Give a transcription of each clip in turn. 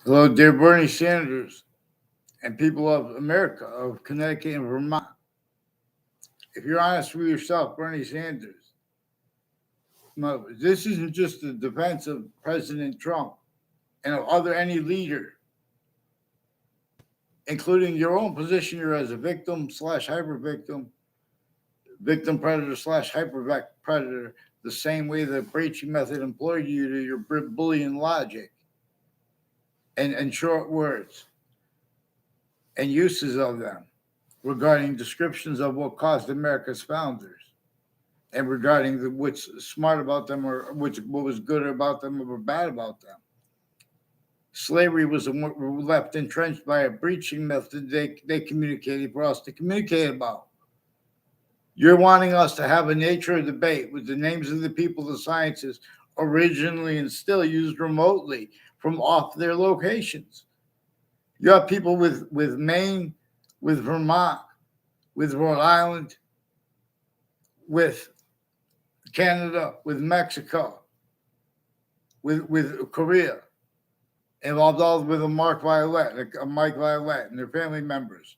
Hello, dear Bernie Sanders and people of America, of Connecticut and Vermont. If you're honest with yourself, Bernie Sanders, no, this isn't just the defense of President Trump and of other any leader, including your own position here as a victim slash hyper victim, victim predator slash hyper predator, the same way the breaching method employed you to your Boolean logic and short words and uses of them regarding descriptions of what caused America's founders and regarding what's smart about them or what was good about them or bad about them. Slavery was left entrenched by a breaching method they communicated for us to communicate about. You're wanting us to have a nature of debate with the names of the people, the sciences, originally and still used remotely from off their locations. You have people with Maine, with Vermont, with Rhode Island, with Canada, with Mexico, with Korea, involved all with a Mike Violet and their family members,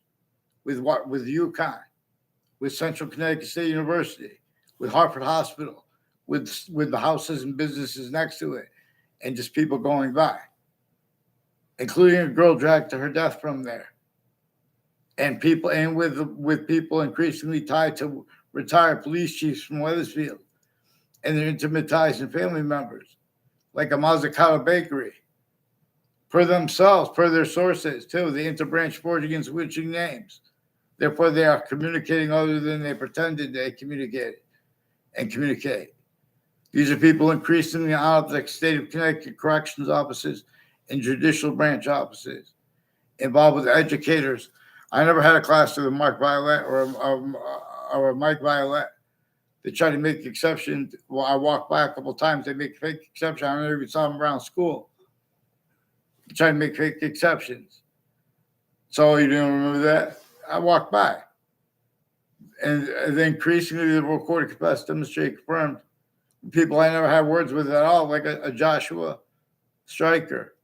with UConn, with Central Connecticut State University, with Hartford Hospital, with the houses and businesses next to it, and just people going by, including a girl dragged to her death from there, and with people increasingly tied to retired police chiefs from Weathersfield and their intimate ties and family members, like a Mazzucato Bakery, per themselves, per their sources, too, the interbranch forging and switching names. Therefore, they are communicating other than they pretended they communicated and communicate. These are people increasingly out of the state of Connecticut Corrections offices and judicial branch offices, involved with educators. I never had a class with a Mark Violet or a Mike Violet. They try to make exceptions. Well, I walked by a couple of times. They make fake exceptions. I never even saw them around school. They try to make fake exceptions. So you didn't remember that? I walked by. And then increasingly, the recorded capacity demonstrate confirmed people I never had words with at all, like a Joshua Striker,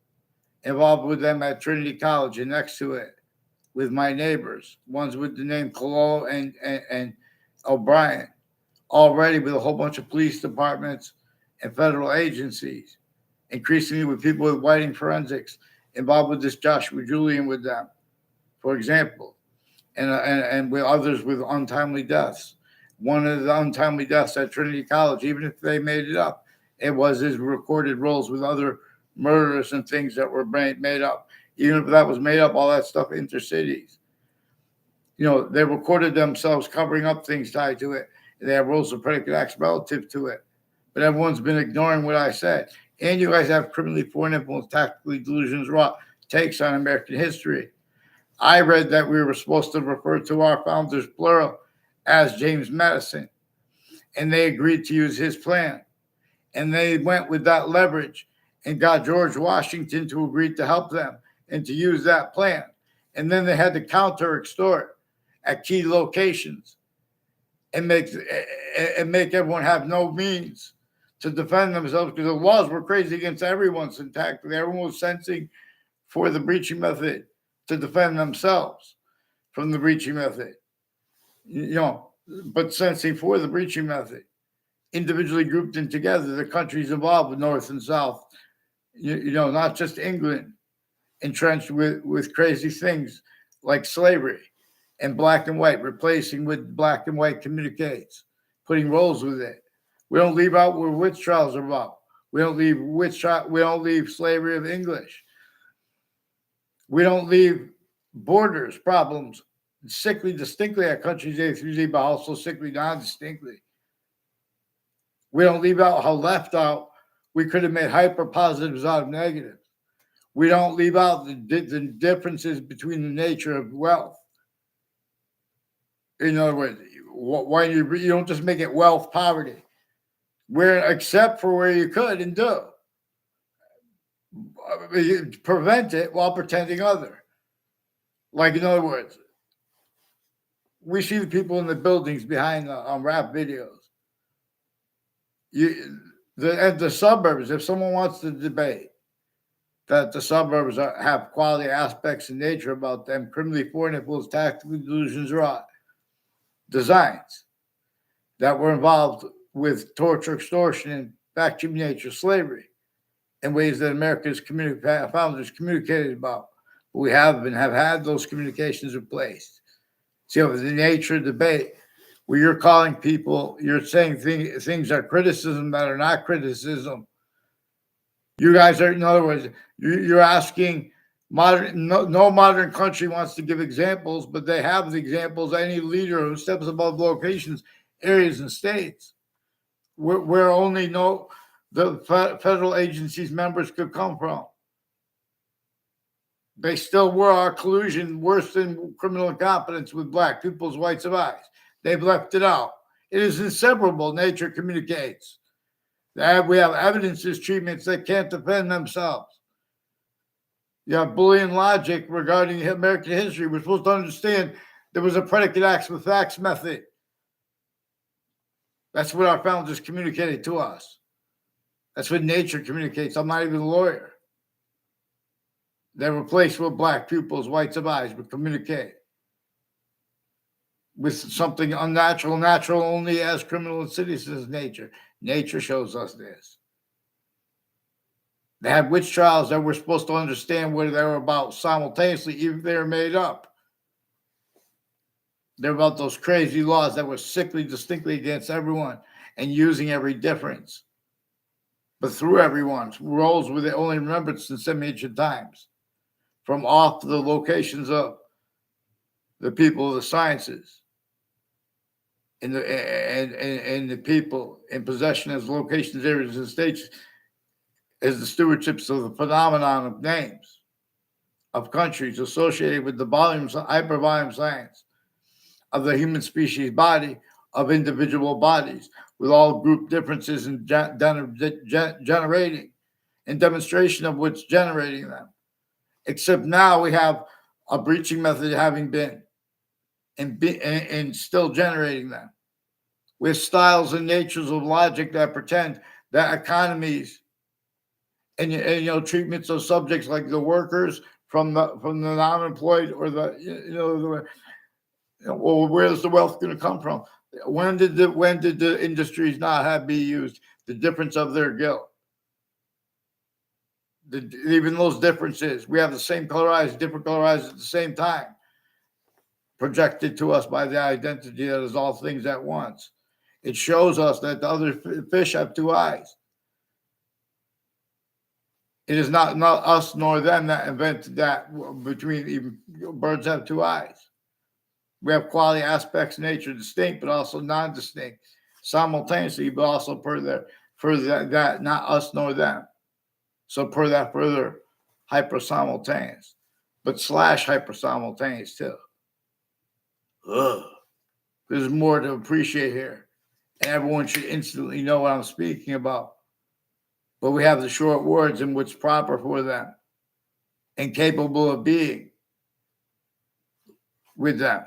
involved with them at Trinity College and next to it, with my neighbors, ones with the name Colo and O'Brien, already with a whole bunch of police departments and federal agencies, increasingly with people with whiting forensics involved with this Joshua Julian with them, for example, and with others with untimely deaths. One of the untimely deaths at Trinity College, even if they made it up, it was his recorded roles with other murders and things that were made up. Even if that was made up, all that stuff intercities. They recorded themselves covering up things tied to it. They have rules of predicate acts relative to it. But everyone's been ignoring what I said. And you guys have criminally foreign influence, tactically delusions, raw takes on American history. I read that we were supposed to refer to our founders, plural, as James Madison. And they agreed to use his plan. And they went with that leverage and got George Washington to agree to help them and to use that plan. And then they had to counter extort at key locations and make everyone have no means to defend themselves because the laws were crazy against everyone syntactically. Everyone was sensing for the breaching method to defend themselves from the breaching method. But sensing for the breaching method, individually grouped in together, the countries involved with North and South, not just England, entrenched with crazy things like slavery and black and white, replacing with black and white communiques, putting roles with it. We don't leave out where witch trials are about. We don't leave we don't leave slavery of English. We don't leave borders problems sickly distinctly at countries A through Z, but also sickly non-distinctly. We don't leave out how left out we could have made hyper positives out of negatives. We don't leave out the differences between the nature of wealth. In other words, why you don't just make it wealth poverty, except for where you could and do. Prevent it while pretending other. Like, in other words, we see the people in the buildings behind on rap videos. The suburbs, if someone wants to debate, that the suburbs have quality aspects in nature about them, criminally foreign influence, tactical delusions, or designs that were involved with torture, extortion, and fact human nature, slavery, in ways that America's founders communicated about. But we have had those communications replaced. See, over the nature debate, where you're calling people, you're saying things are criticism that are not criticism. You guys are, in other words, you're asking no modern country wants to give examples, but they have the examples. Any leader who steps above locations, areas, and states where only the federal agencies members could come from. They still were our collusion worse than criminal incompetence with black people's whites of eyes. They've left it out. It is inseparable. Nature communicates. That we have evidences, treatments that can't defend themselves. You have Boolean logic regarding American history. We're supposed to understand there was a predicate acts with facts method. That's what our founders communicated to us. That's what nature communicates. I'm not even a lawyer. They replaced with black pupils, whites of eyes, but communicate with something unnatural, natural only as criminal insidious as nature. Nature shows us this. They had witch trials that we're supposed to understand what they were about simultaneously, even if they were made up. They're about those crazy laws that were sickly, distinctly against everyone and using every difference. But through everyone's roles were the only remembered since ancient times, from off the locations of the people of the sciences and the people in possession as locations, areas, and states as the stewardships of the phenomenon of names of countries associated with the hypervolume science of the human species body, of individual bodies, with all group differences in generating and demonstration of what's generating them. Except now we have a breaching method having been and still generating them, with styles and natures of logic that pretend that economies and treatments of subjects like the workers from the non-employed or well, where's the wealth going to come from? When did the industries not be used? The difference of their guilt. Even those differences, we have the same colorized, different colorized at the same time, projected to us by the identity that is all things at once. It shows us that the other fish have two eyes. It is not us nor them that invented that. Between even birds have two eyes. We have quality aspects, nature distinct, but also non-distinct, simultaneously, but also per that not us nor them. So per that further hyper-simultaneous, but / hyper-simultaneous too. There's more to appreciate here. And everyone should instantly know what I'm speaking about. But we have the short words and what's proper for them and capable of being with them.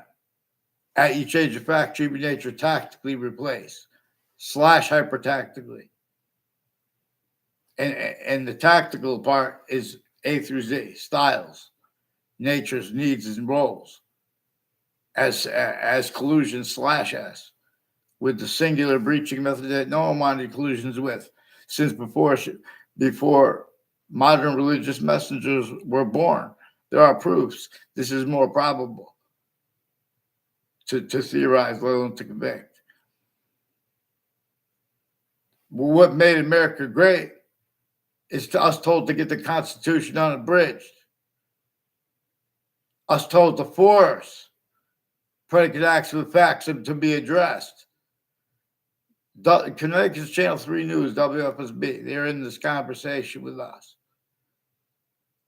At each age of fact, treatment nature tactically replace / hyper-tactically. And the tactical part is A through Z, styles, nature's needs and roles, as collusion / S, with the singular breaching method that no one wanted collusions with, since before modern religious messengers were born. There are proofs. This is more probable to theorize, let alone to convict. But what made America great is to us told to get the Constitution unabridged. Us told to force predicate acts with facts to be addressed. Connecticut's Channel 3 News, WFSB, they're in this conversation with us.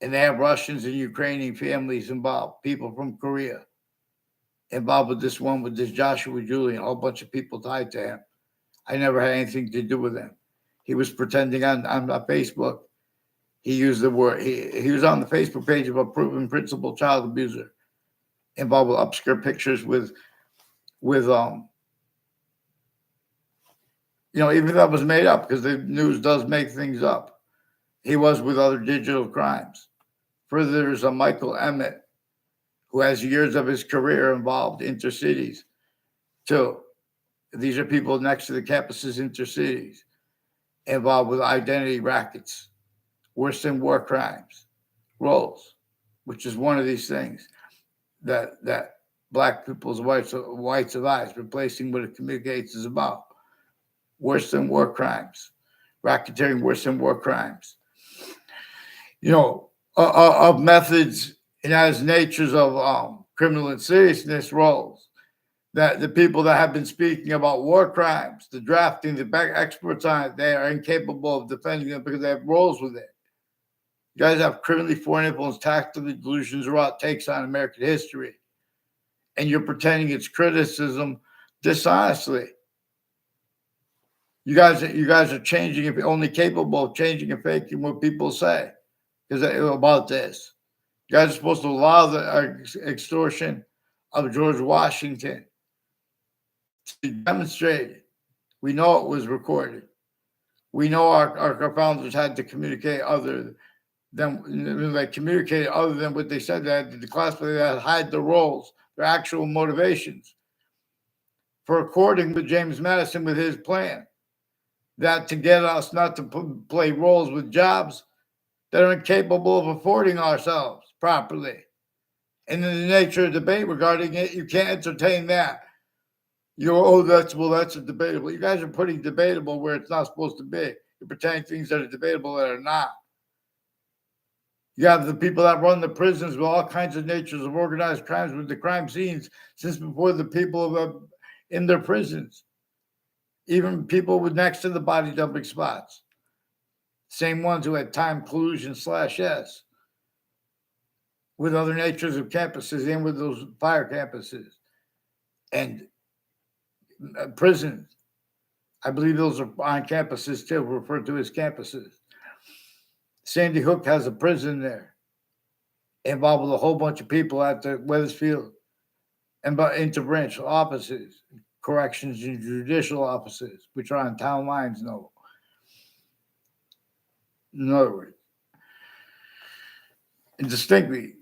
And they have Russians and Ukrainian families involved, people from Korea involved with this Joshua Julian, a whole bunch of people tied to him. I never had anything to do with him. He was pretending on Facebook. He used the word, he was on the Facebook page of a proven principal child abuser, involved with obscure pictures with even if that was made up, because the news does make things up. he was with other digital crimes. Further, there's a Michael Emmett, who has years of his career involved intercities too. These are people next to the campuses intercities involved with identity rackets, worse than war crimes, roles, which is one of these things that black people's whites of eyes, replacing what it communicates is about. Worse than war crimes, racketeering worse than war crimes. Of methods and as natures of criminal and seriousness roles. That the people that have been speaking about war crimes, the drafting, the back experts on it, they are incapable of defending them because they have roles with it. You guys have criminally foreign influence, tactical delusions, or what takes on American history. And you're pretending it's criticism dishonestly. You guys are changing, if only capable of changing and faking what people say. Because about this. You guys are supposed to allow the extortion of George Washington to be demonstrated. We know it was recorded. We know our founders had to communicate other than they communicated other than what they said. They had to declassify, they had to hide their roles, their actual motivations. For according with James Madison with his plan, that to get us not to play roles with jobs that are incapable of affording ourselves properly. And in the nature of debate regarding it, you can't entertain that. That's a debatable. You guys are putting debatable where it's not supposed to be. You're pretending things that are debatable that are not. You have the people that run the prisons with all kinds of natures of organized crimes with the crime scenes since before the people in their prisons. Even people with next to the body dumping spots. Same ones who had time collusion /S with other natures of campuses and with those fire campuses and prisons. I believe those are on campuses too, referred to as campuses. Sandy Hook has a prison there involved with a whole bunch of people at the Wethersfield and interbranch offices, corrections and judicial offices, which are on town lines, no. In other words, and distinctly,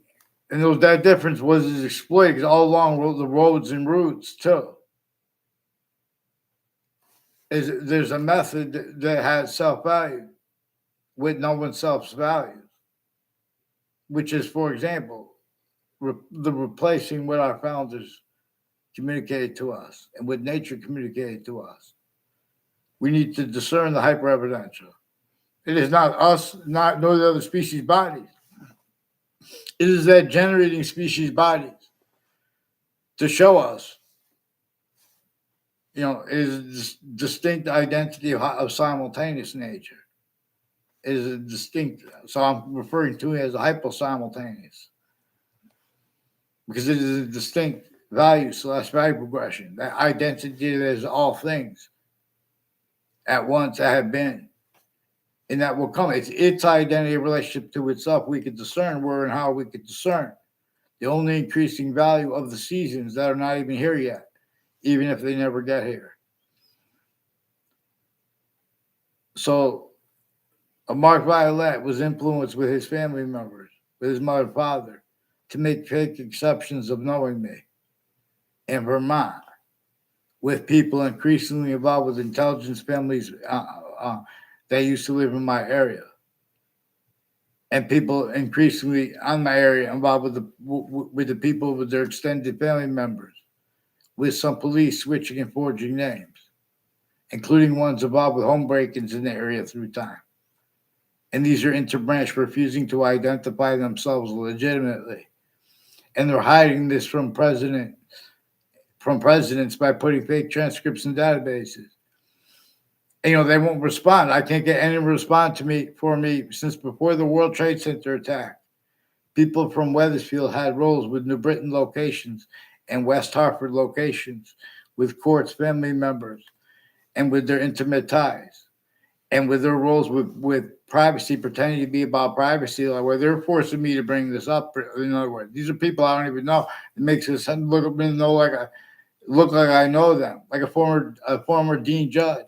and that difference was exploited all along the roads and routes too. There's a method that has self-value with no one self-value, which is, for example, the replacing what our founders communicated to us and what nature communicated to us. We need to discern the hyper-evidential. It is not us, nor the other species bodies. It is that generating species bodies to show us, is a distinct identity of simultaneous nature. It is a distinct, so I'm referring to it as a hyposimultaneous, because it is a distinct value / value progression, that identity that is all things at once that have been, and that will come. It's its identity relationship to itself. We can discern where and how we can discern the only increasing value of the seasons that are not even here yet, even if they never get here. So, Mark Violet was influenced with his family members, with his mother and father, to make fake exceptions of knowing me in Vermont, with people increasingly involved with intelligence families that used to live in my area, and people increasingly on my area involved with the people with their extended family members, with some police switching and forging names, including ones involved with home break-ins in the area through time. And these are interbranch, refusing to identify themselves legitimately. And they're hiding this from presidents by putting fake transcripts in databases. And, they won't respond. I can't get any response for me since before the World Trade Center attack. People from Wethersfield had roles with New Britain locations and West Hartford locations, with courts, family members, and with their intimate ties, and with their roles with privacy, pretending to be about privacy, like where they're forcing me to bring this up. In other words, these are people I don't even know. It makes it look like I know them, like a former Dean Judd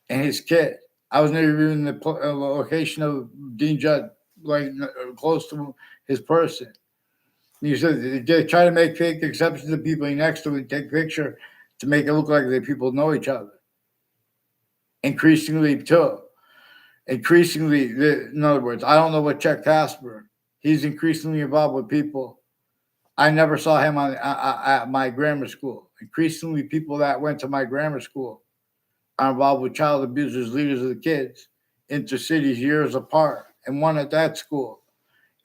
and his kid. I was never even in the location of Dean Judd, like close to his person. You said they try to make fake exceptions of people next to it, take a picture to make it look like the people know each other. Increasingly, too. Increasingly, in other words, I don't know what Chet Casper. He's increasingly involved with people. I never saw him at my grammar school. Increasingly, people that went to my grammar school are involved with child abusers, leaders of the kids, intercities years apart, and one at that school.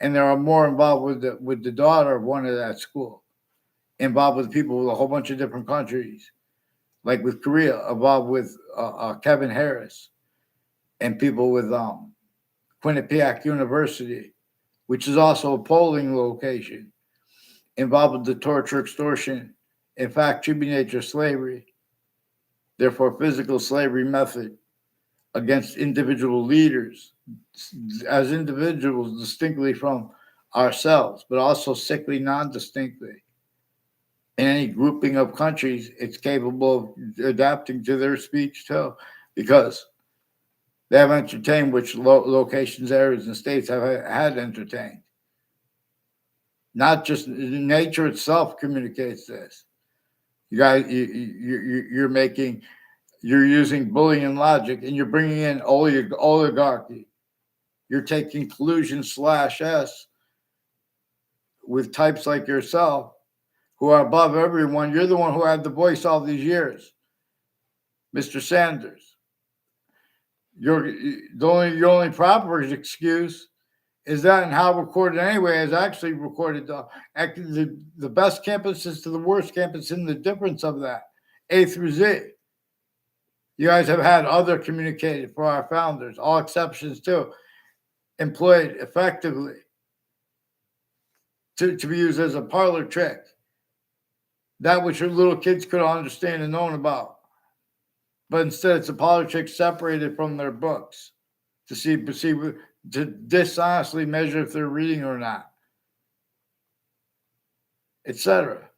And there are more involved with the daughter of one at that school, involved with people with a whole bunch of different countries, like with Korea, involved with Kevin Harris, and people with Quinnipiac University, which is also a polling location, involved with the torture, extortion, in fact, tribute nature slavery, therefore physical slavery method against individual leaders as individuals distinctly from ourselves, but also sickly non-distinctly. In any grouping of countries, it's capable of adapting to their speech too, because they have entertained which locations, areas, and states have had entertained. Not just nature itself communicates this. You guys, you're using Boolean logic, and you're bringing in oligarchy. You're taking collusion/S with types like yourself who are above everyone. You're the one who had the voice all these years, Mr. Sanders. Your only proper excuse is that, and how recorded anyway is actually recorded. The best campuses to the worst campus, in the difference of that, A through Z. You guys have had other communicated for our founders, all exceptions too, employed effectively to be used as a parlor trick. That which your little kids could understand and known about. But instead, it's a parlor trick separated from their books to dishonestly measure if they're reading or not, etc.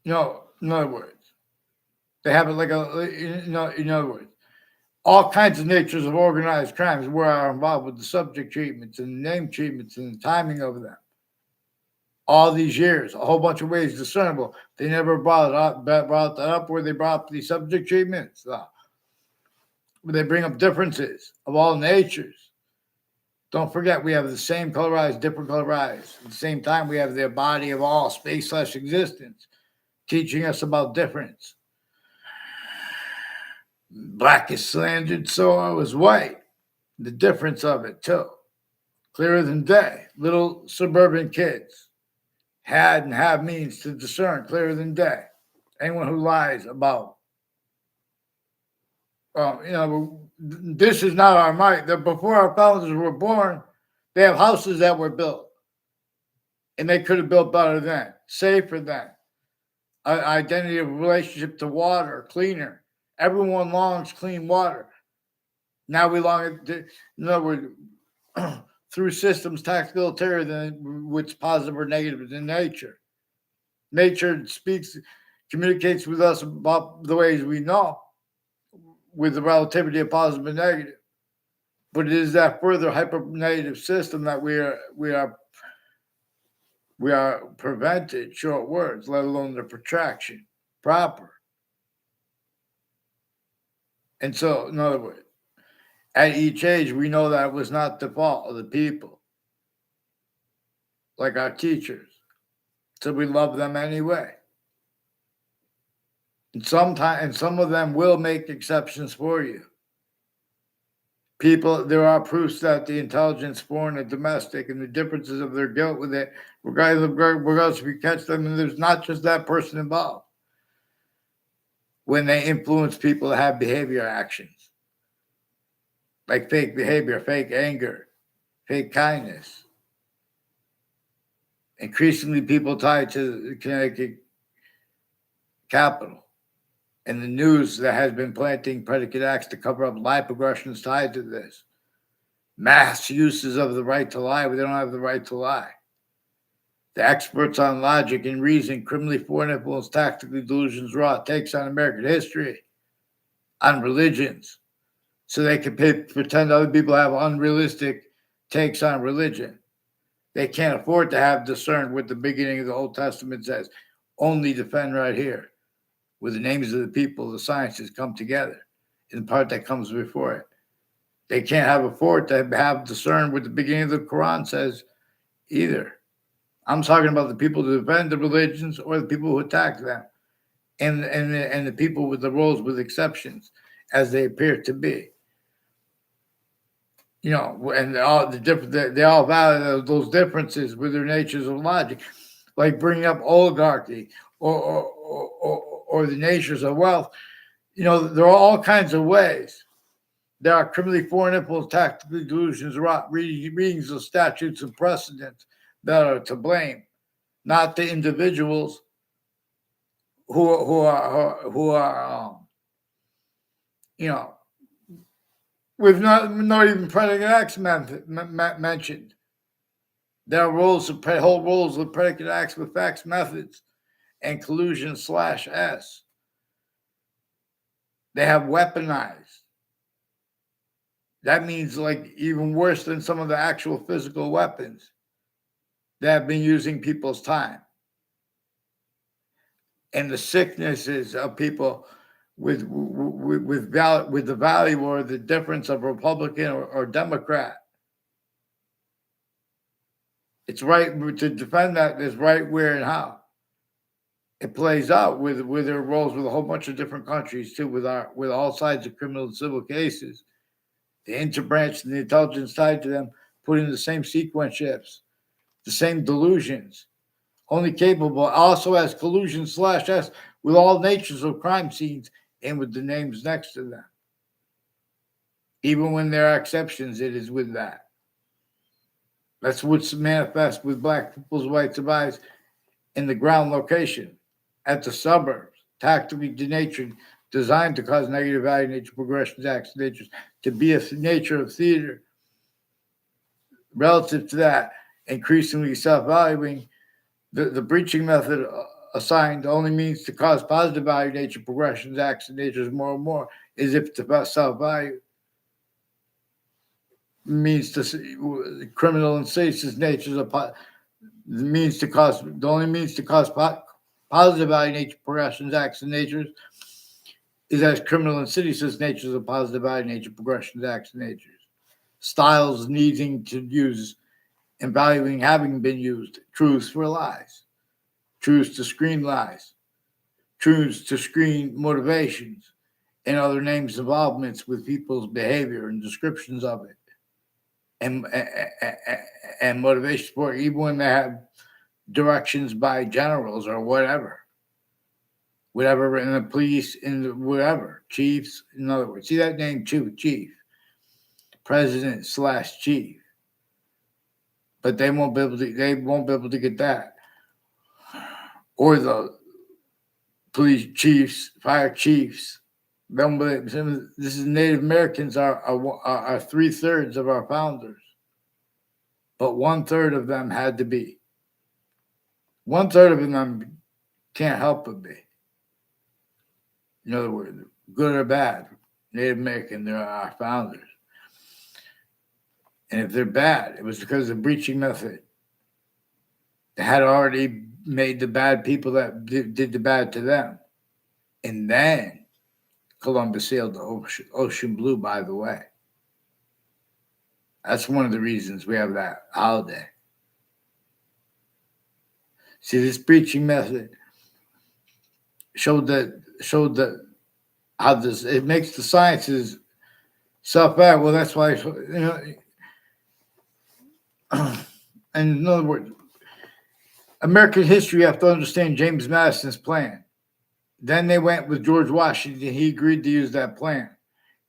In other words, they have it like in other words, all kinds of natures of organized crimes are involved with the subject treatments and the name treatments and the timing of them. All these years, a whole bunch of ways discernible. They never brought that up where they brought up the subject treatments. Where they bring up differences of all natures. Don't forget, we have the same color eyes, different color eyes. At the same time, we have the body of all space/existence, teaching us about difference. Black is slandered, so is white. The difference of it, too. Clearer than day. Little suburban kids had and have means to discern clearer than day. Anyone who lies about, this is not our might. Before our founders were born, they have houses that were built. And they could have built better then, safer then. Identity of relationship to water, cleaner. Everyone longs clean water. Now we long to, in other words, through systems tactile than what's positive or negative in nature. Nature communicates with us about the ways we know, with the relativity of positive and negative. But it is that further hyper-negative system that we are prevented, short words, let alone the protraction proper. And so, in other words, at each age, we know that it was not the fault of the people, like our teachers. So we love them anyway. And some of them will make exceptions for you. There are proofs that the intelligence, foreign and domestic, and the differences of their guilt with it, regardless if you catch them, and there's not just that person involved. When they influence people to have behavior actions, like fake behavior, fake anger, fake kindness. Increasingly, people tied to the Connecticut Capitol and the news that has been planting predicate acts to cover up lie progressions tied to this. Mass uses of the right to lie, but they don't have the right to lie. The experts on logic and reason, criminally foreign influence, tactically delusions, raw takes on American history. on religions so they can pretend other people have unrealistic takes on religion. They can't afford to have discerned what the beginning of the Old Testament says. Only defend right here, where the names of the people, the sciences come together in the part that comes before it. They can't have afford to have discerned what the beginning of the Quran says either. I'm talking about the people who defend the religions or the people who attack them, and the people with the roles with exceptions, as they appear to be. You know, and all the different, they all value those differences with their natures of logic, like bringing up oligarchy or the natures of wealth. You know, there are all kinds of ways. There are criminally foreign influence, tactical delusions, readings of statutes and precedents that are to blame, not the individuals who are you know, with not even predicate acts mentioned. There are whole rules of predicate acts with facts, methods, and collusion/s. They have weaponized. That means like even worse than some of the actual physical weapons that have been using people's time. And the sicknesses of people with the value or the difference of Republican or Democrat. It's right to defend that is right where and how it plays out with their roles with a whole bunch of different countries too, with all sides of criminal and civil cases, the interbranch and the intelligence tied to them, put in the same sequence shifts, the same delusions, only capable, also has collusion/s with all natures of crime scenes and with the names next to them. Even when there are exceptions, it is with that. That's what's manifest with black people's white survives in the ground location, at the suburbs, tactically denatured, designed to cause negative value nature progressions, acts, natures, to be a nature of theater. Relative to that, increasingly self-valuing, the breaching method assigned only means to cause positive value nature progressions, acts, and natures more and more, is if the self-value means to criminal and seditious natures of the only means to cause positive value nature progressions, acts, and natures is as criminal and seditious natures of positive value nature progressions, acts, and natures. Styles needing to use and valuing having been used, truths for lies, truths to screen lies, truths to screen motivations, and other names involvements with people's behavior and descriptions of it. And motivation support, even when they have directions by generals or whatever, in the police, in the whatever, chiefs, in other words. See that name too, chief, president/chief. But they won't be able to get that. Or the police chiefs, fire chiefs. This is Native Americans are 3/3 of our founders. But 1/3 of them had to be. 1/3 of them can't help but be. In other words, good or bad, Native American, they're our founders. And if they're bad, it was because of the breaching method. They had already made the bad people that did the bad to them. And then Columbus sailed the ocean blue, by the way. That's one of the reasons we have that holiday. See, this breaching method showed that how this it makes the sciences self-bad. Well, that's why, and in other words, American history, you have to understand James Madison's plan. Then they went with George Washington. He agreed to use that plan.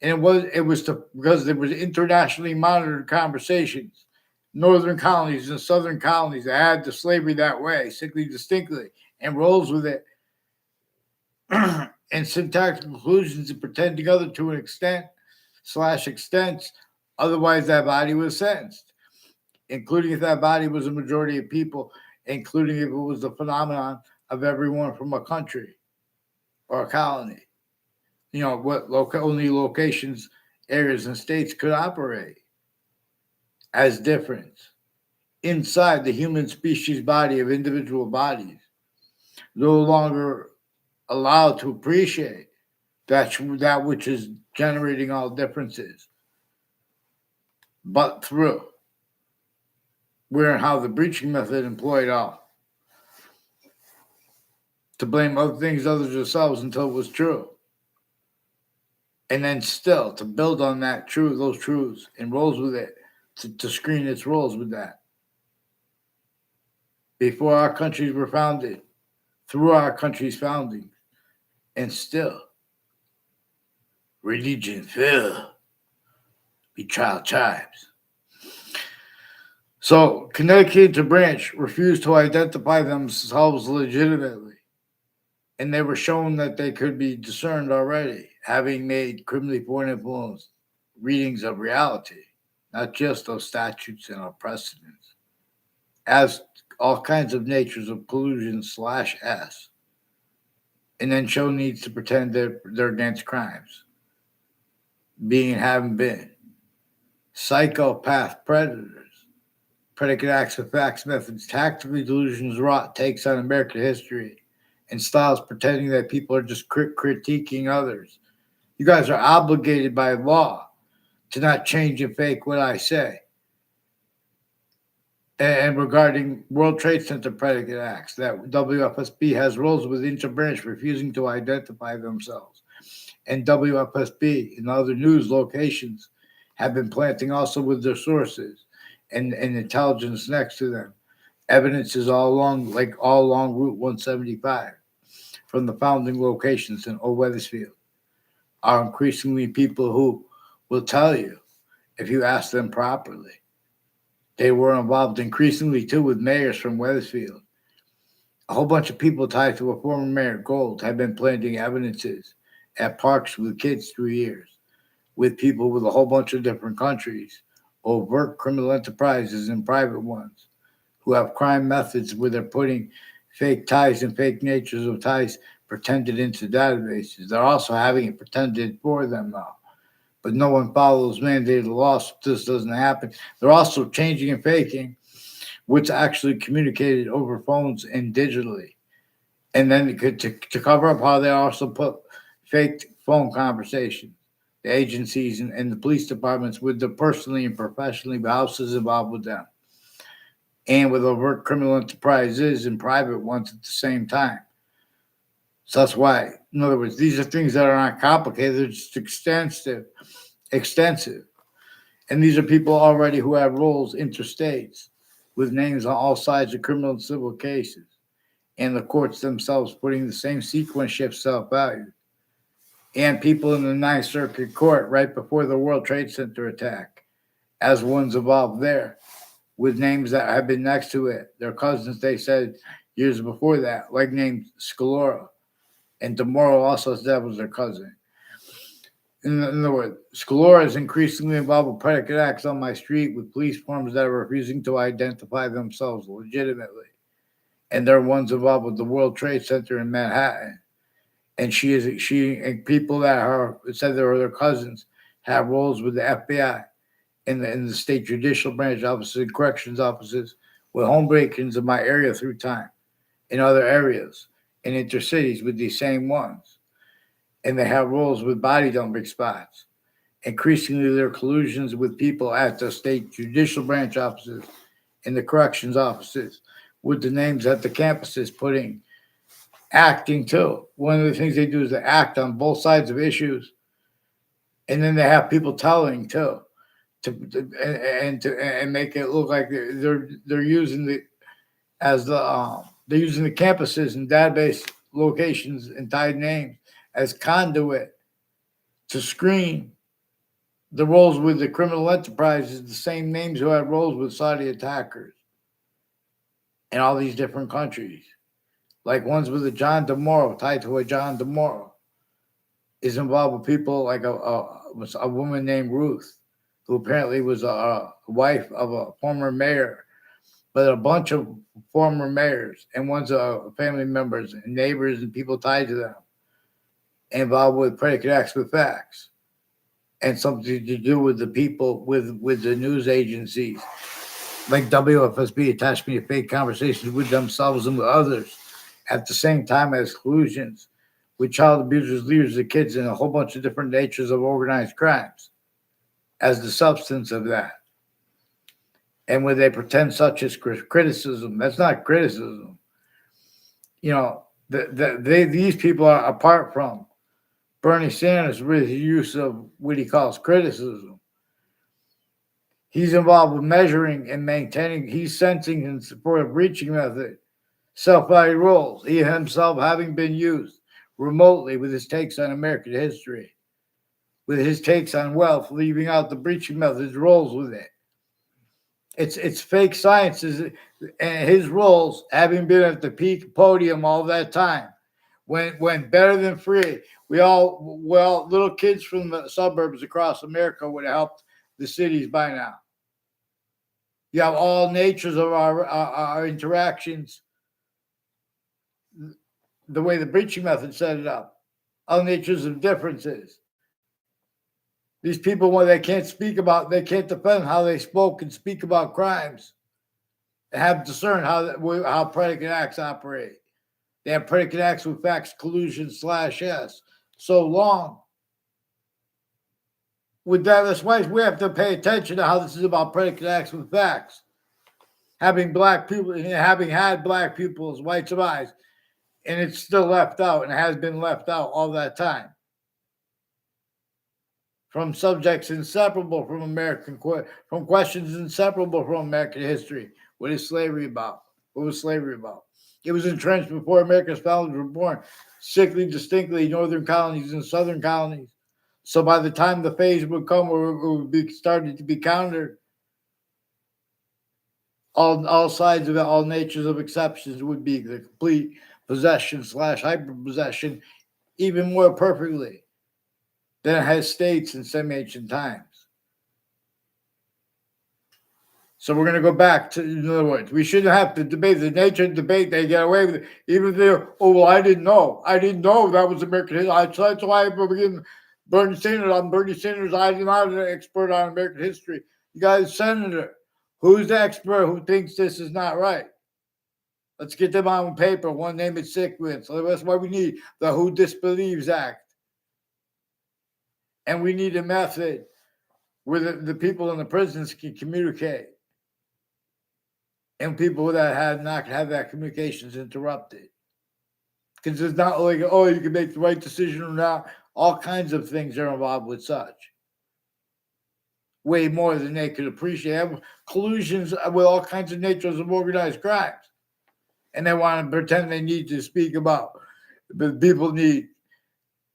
And it was because there was internationally monitored conversations, northern colonies and southern colonies that had the slavery that way, distinctly, and rolls with it. And syntactical conclusions and pretend together to an extents, otherwise that body was sentenced, including if that body was a majority of people, including if it was the phenomenon of everyone from a country or a colony what only locations, areas, and states could operate as difference inside the human species body of individual bodies, no longer allowed to appreciate that which is generating all differences, but through where and how the breaching method employed all to blame other things other than themselves until it was true. And then still to build on those truths and roles with it, to screen its roles with that. Before our countries were founded, through our country's founding, and still, religion will be child tribes. So, Connecticut branch refused to identify themselves legitimately, and they were shown that they could be discerned already, having made criminally foreign influence readings of reality, not just those statutes and our precedents, as all kinds of natures of collusion /S, and then show needs to pretend they're against crimes, being and having been psychopath predators, predicate acts of facts, methods, tactically delusions, wrought takes on American history, and styles pretending that people are just critiquing others. You guys are obligated by law to not change and fake what I say. And regarding World Trade Center predicate acts, that WFSB has roles with interbranch refusing to identify themselves. And WFSB and other news locations have been planting also with their sources and intelligence next to them. Evidence is all along Route 175 from the founding locations in Old Wethersfield are increasingly people who will tell you if you ask them properly. They were involved increasingly too with mayors from Wethersfield. A whole bunch of people tied to a former mayor, Gold, have been planting evidences at parks with kids through years, with people with a whole bunch of different countries, overt criminal enterprises and private ones, who have crime methods where they're putting fake ties and fake natures of ties pretended into databases. They're also having it pretended for them now. But no one follows mandated laws, so this doesn't happen. They're also changing and faking what's actually communicated over phones and digitally. And then to cover up how they also put faked phone conversations, the agencies and the police departments with the personally and professionally houses involved with them, and with overt criminal enterprises and private ones at the same time. So that's why, in other words, these are things that are not complicated, they're just extensive. And these are people already who have roles interstates with names on all sides of criminal and civil cases. And the courts themselves putting the same sequence shift self-value. And people in the Ninth Circuit Court right before the World Trade Center attack, as ones involved there, with names that have been next to it. Their cousins, they said years before that, like named Scalora. And DeMoro also said that was their cousin. In other words, Scalora is increasingly involved with predicate acts on my street with police forms that are refusing to identify themselves legitimately. And they're ones involved with the World Trade Center in Manhattan. And she and people that said they were their cousins have roles with the FBI in the state judicial branch offices and corrections offices with home break-ins in my area through time, in other areas, in intercities with these same ones. And they have roles with body dumping spots. Increasingly, there are collusions with people at the state judicial branch offices and the corrections offices with the names at the campuses putting acting too. One of the things they do is they act on both sides of issues. And then they have people telling too, and make it look like they're using they're using the campuses and database locations and tied names as conduit to screen the roles with the criminal enterprises, the same names who had roles with Saudi attackers in all these different countries. Like ones with a John DeMoro, tied to a John DeMoro, is involved with people like a woman named Ruth, who apparently was a wife of a former mayor, but a bunch of former mayors and one's family members and neighbors and people tied to them involved with predicate acts with facts, and something to do with the people, with the news agencies, like WFSB attached me to fake conversations with themselves and with others, at the same time as collusions with child abusers, leaders of kids, and a whole bunch of different natures of organized crimes as the substance of that. And when they pretend such as criticism, that's not criticism. You know, these people are apart from Bernie Sanders with his use of what he calls criticism. He's involved with measuring and maintaining, he's sensing in support of breaching method, self-value roles, he himself having been used remotely with his takes on American history, with his takes on wealth, leaving out the breaching methods roles with it. It's fake sciences, and his roles having been at the peak podium all that time, when better than free. Little kids from the suburbs across America would have helped the cities by now. You have all natures of our interactions, the way the breaching method set it up, all natures of differences. These people, when they can't defend how they spoke and speak about crimes, they have discerned how predicate acts operate. They have predicate acts with facts, collusion /S. So long. With that, that's why we have to pay attention to how this is about predicate acts with facts. Having had black people as whites of eyes, and it's still left out and has been left out all that time. From subjects inseparable from questions inseparable from American history. What is slavery about? What was slavery about? It was entrenched before America's founders were born, sickly, distinctly, northern colonies and southern colonies. So by the time the phase would come where it would be started to be countered, all sides of it, all natures of exceptions would be the complete possession /hyper-possession, even more perfectly than it has states in some ancient times. So we're going to go back to, in other words, we shouldn't have to debate the nature of debate. They get away with it. Even if they're, I didn't know that was American history. That's why I begin Bernie Sanders. I'm Bernie Sanders. I'm not an expert on American history. You got a senator. Who's the expert who thinks this is not right? Let's get them on paper. One name it's sick with. So that's why we need the Who Disbelieves Act. And we need a method where the people in the prisons can communicate. And people that have not have that communications interrupted. Because it's not like, you can make the right decision or not. All kinds of things are involved with such. Way more than they could appreciate. Have collusions with all kinds of natures of organized crimes. And they want to pretend they need to speak about, but people need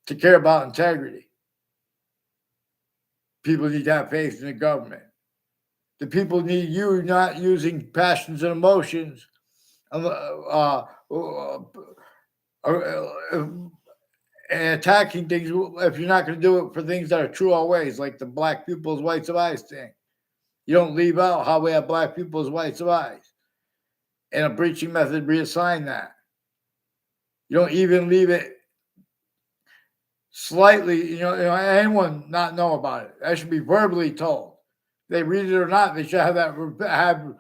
to care about integrity. People need to have faith in the government. The people need you not using passions and emotions and attacking things if you're not going to do it for things that are true always, like the black people as whites of eyes thing. You don't leave out how we have black people as whites of eyes. And a breaching method reassign that. You don't even leave it slightly, anyone not know about it. That should be verbally told. They read it or not, they should have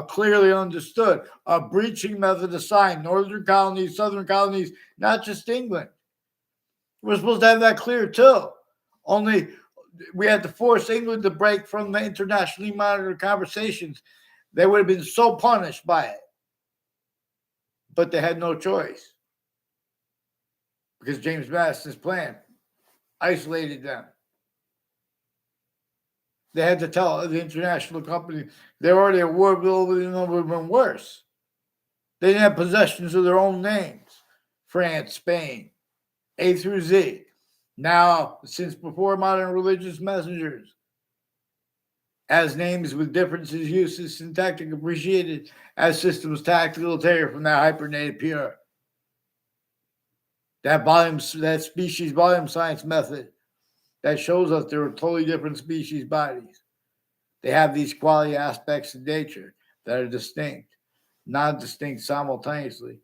clearly understood. A breaching method assigned, northern colonies, southern colonies, not just England. We're supposed to have that clear too. Only we had to force England to break from the internationally monitored conversations. They would have been so punished by it. But they had no choice. Because James Madison's plan isolated them. They had to tell the international company they're already at war with over the number of them worse. They didn't have possessions of their own names. France, Spain, A through Z. Now, since before modern religious messengers, as names with differences, uses, syntactic appreciated, as systems tactical terror from that hypernative pure. That species volume science method that shows us there are totally different species bodies. They have these quality aspects of nature that are distinct, non-distinct simultaneously,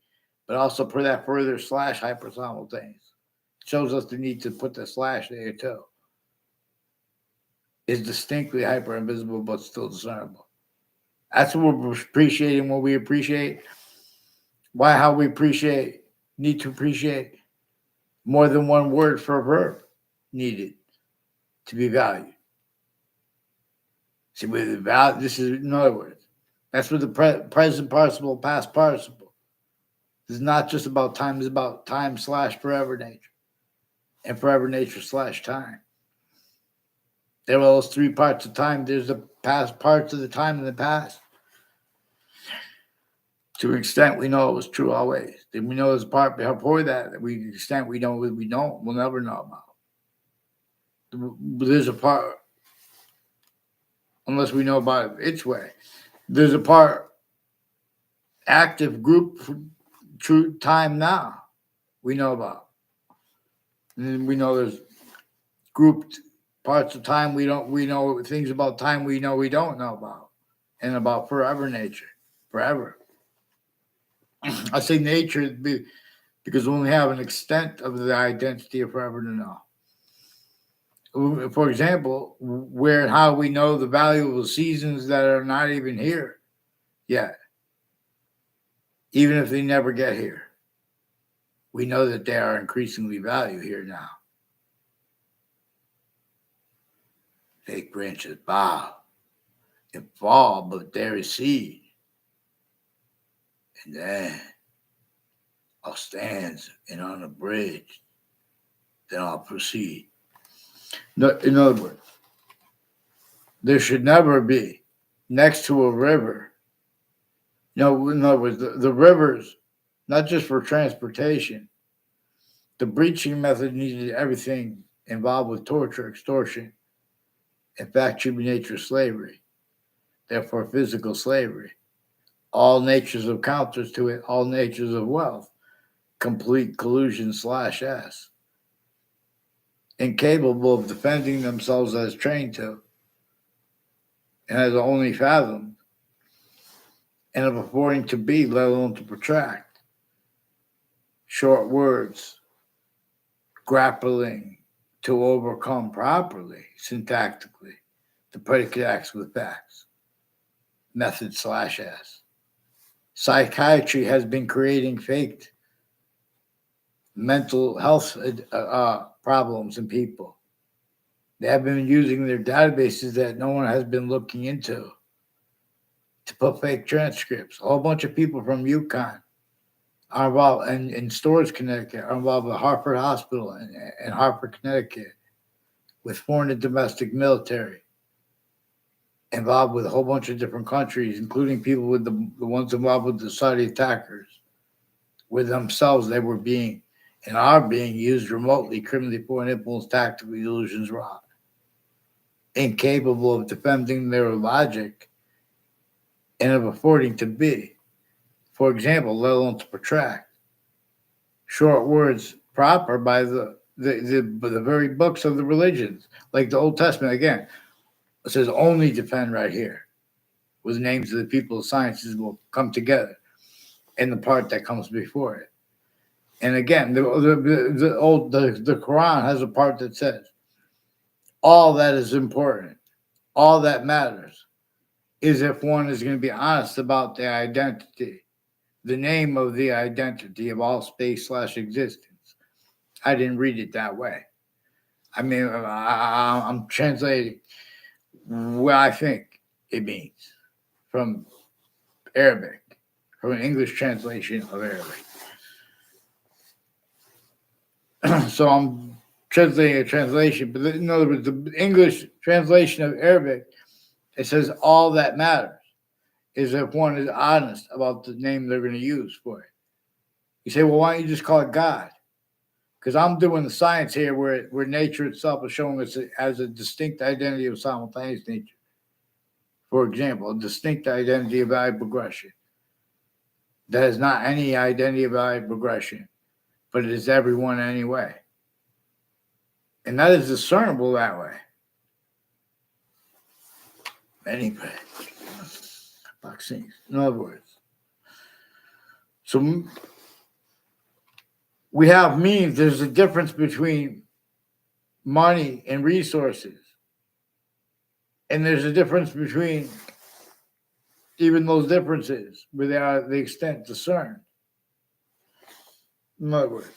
but also for that further /hyper simultaneous. shows us the need to put the slash there too, is distinctly hyper invisible but still discernible. That's what we're appreciating, what we appreciate. Why, how we appreciate, need to appreciate more than one word for a verb needed to be valued. See, with the value, this is, in other words, that's what the present participle, past participle. This is not just about time, it's about time / forever nature and forever nature / time. There are those three parts of time. There's the past parts of the time in the past. To an extent, we know it was true always. Then we know there's a part before that we, to the extent we don't, we'll never know about. There's a part, unless we know about it its way. There's a part, active group, true time now, we know about. And then we know there's grouped parts of time we know things about time we know we don't know about. And about forever nature, forever. I say nature because we only have an extent of the identity of forever to know. For example, where and how we know the valuable seasons that are not even here yet, even if they never get here. We know that they are increasingly valued here now. Fake branches bow and fall, but there is seed. And then I'll stand and on a bridge, then I'll proceed. No, in other words, there should never be next to a river. No, in other words, the rivers, not just for transportation, the breaching method needed everything involved with torture, extortion, in fact, human nature slavery, therefore physical slavery. All natures of counters to it, all natures of wealth, complete collusion /S. Incapable of defending themselves as trained to, and as only fathomed, and of affording to be, let alone to protract. Short words, grappling to overcome properly, syntactically, the predicate acts with facts. Method /S. Psychiatry has been creating faked mental health problems in people. They have been using their databases that no one has been looking into to put fake transcripts. A whole bunch of people from UConn are involved, and in Storrs, Connecticut, are involved with Hartford Hospital in Hartford, Connecticut, with foreign and domestic military, involved with a whole bunch of different countries, including people with the ones involved with the Saudi attackers, where themselves they were being and are being used remotely, criminally, foreign influence, tactical illusions, wrong, incapable of defending their logic and of affording to be, for example, let alone to protract. Short words proper by the very books of the religions, like the Old Testament. Again, it says only defend right here, with the names of the people of sciences will come together in the part that comes before it. And again, the Quran has a part that says all that is important, all that matters, is if one is going to be honest about the identity, the name of the identity of all space / existence. I didn't read it that way. I mean, I'm translating what I think it means from Arabic, from an English translation of Arabic. So I'm translating a translation, but in other words, the English translation of Arabic, it says all that matters is if one is honest about the name they're going to use for it. You say, well, why don't you just call it God? Because I'm doing the science here where nature itself is showing us as a distinct identity of simultaneous nature. For example, a distinct identity of value progression. That is not any identity of value progression, but it is everyone anyway. And that is discernible that way. Many vaccines, in other words. So We have means. There's a difference between money and resources. And there's a difference between even those differences without the extent discerned. In other words,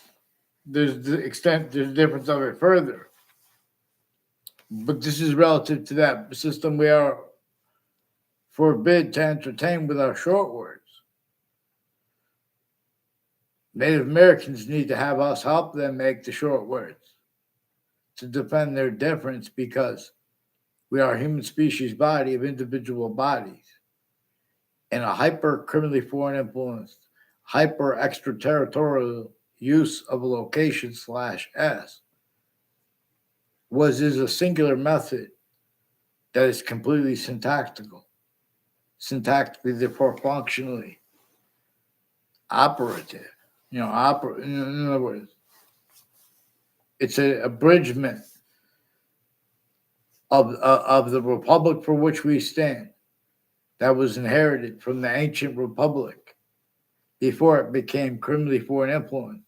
there's the difference of it further. But this is relative to that system we are forbid to entertain with our short words. Native Americans need to have us help them make the short words to defend their difference, because we are a human species body of individual bodies. And a hyper criminally foreign influenced, hyper extraterritorial use of a location /s is a singular method that is completely syntactically, therefore functionally operative. In other words, it's an abridgment of the republic for which we stand, that was inherited from the ancient republic before it became criminally foreign influence,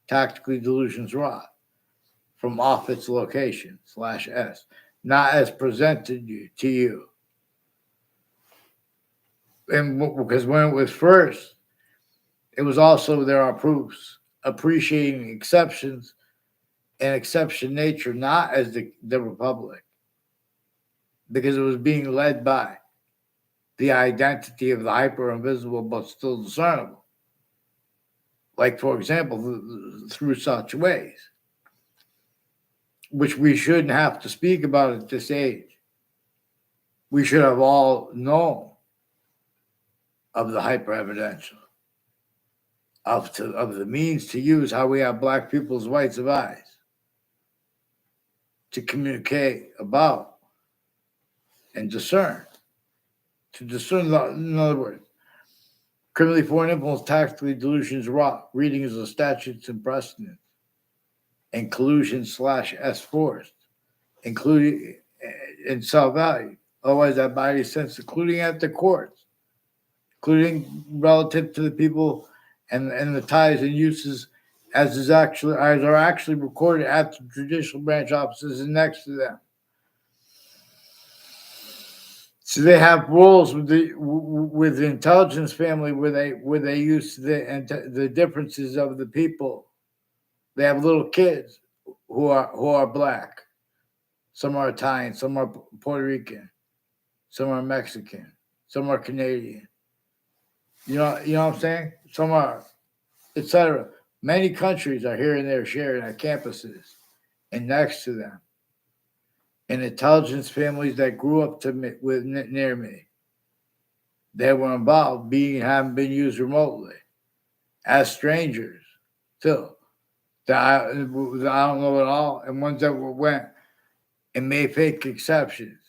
tactically delusions wrought from off its location /s, not as presented to you. And because when it was first, it was also, there are proofs appreciating exceptions and exception nature, not as the republic, because it was being led by the identity of the hyper invisible but still discernible. Like, for example, through such ways, which we shouldn't have to speak about at this age. We should have all known of the hyper evidential, of the means to use, how we have black people's whites of eyes to communicate about and discern. To discern, in other words, criminally foreign influence, tactically delusions wrought, readings of statutes and precedents, and collusion /s forced, including in self-value. Otherwise, that body sense, including at the courts, including relative to the people and the ties and uses as are actually recorded at the judicial branch offices and next to them. So they have roles with the intelligence family where they use the differences of the people. They have little kids who are black. Some are Italian, some are Puerto Rican, some are Mexican, some are Canadian. You know what I'm saying? Some are, etc. Many countries are here and there sharing our campuses and next to them. And intelligence families that grew up near me, they were involved, haven't been used remotely as strangers too. That I don't know at all, and ones that went and made fake exceptions,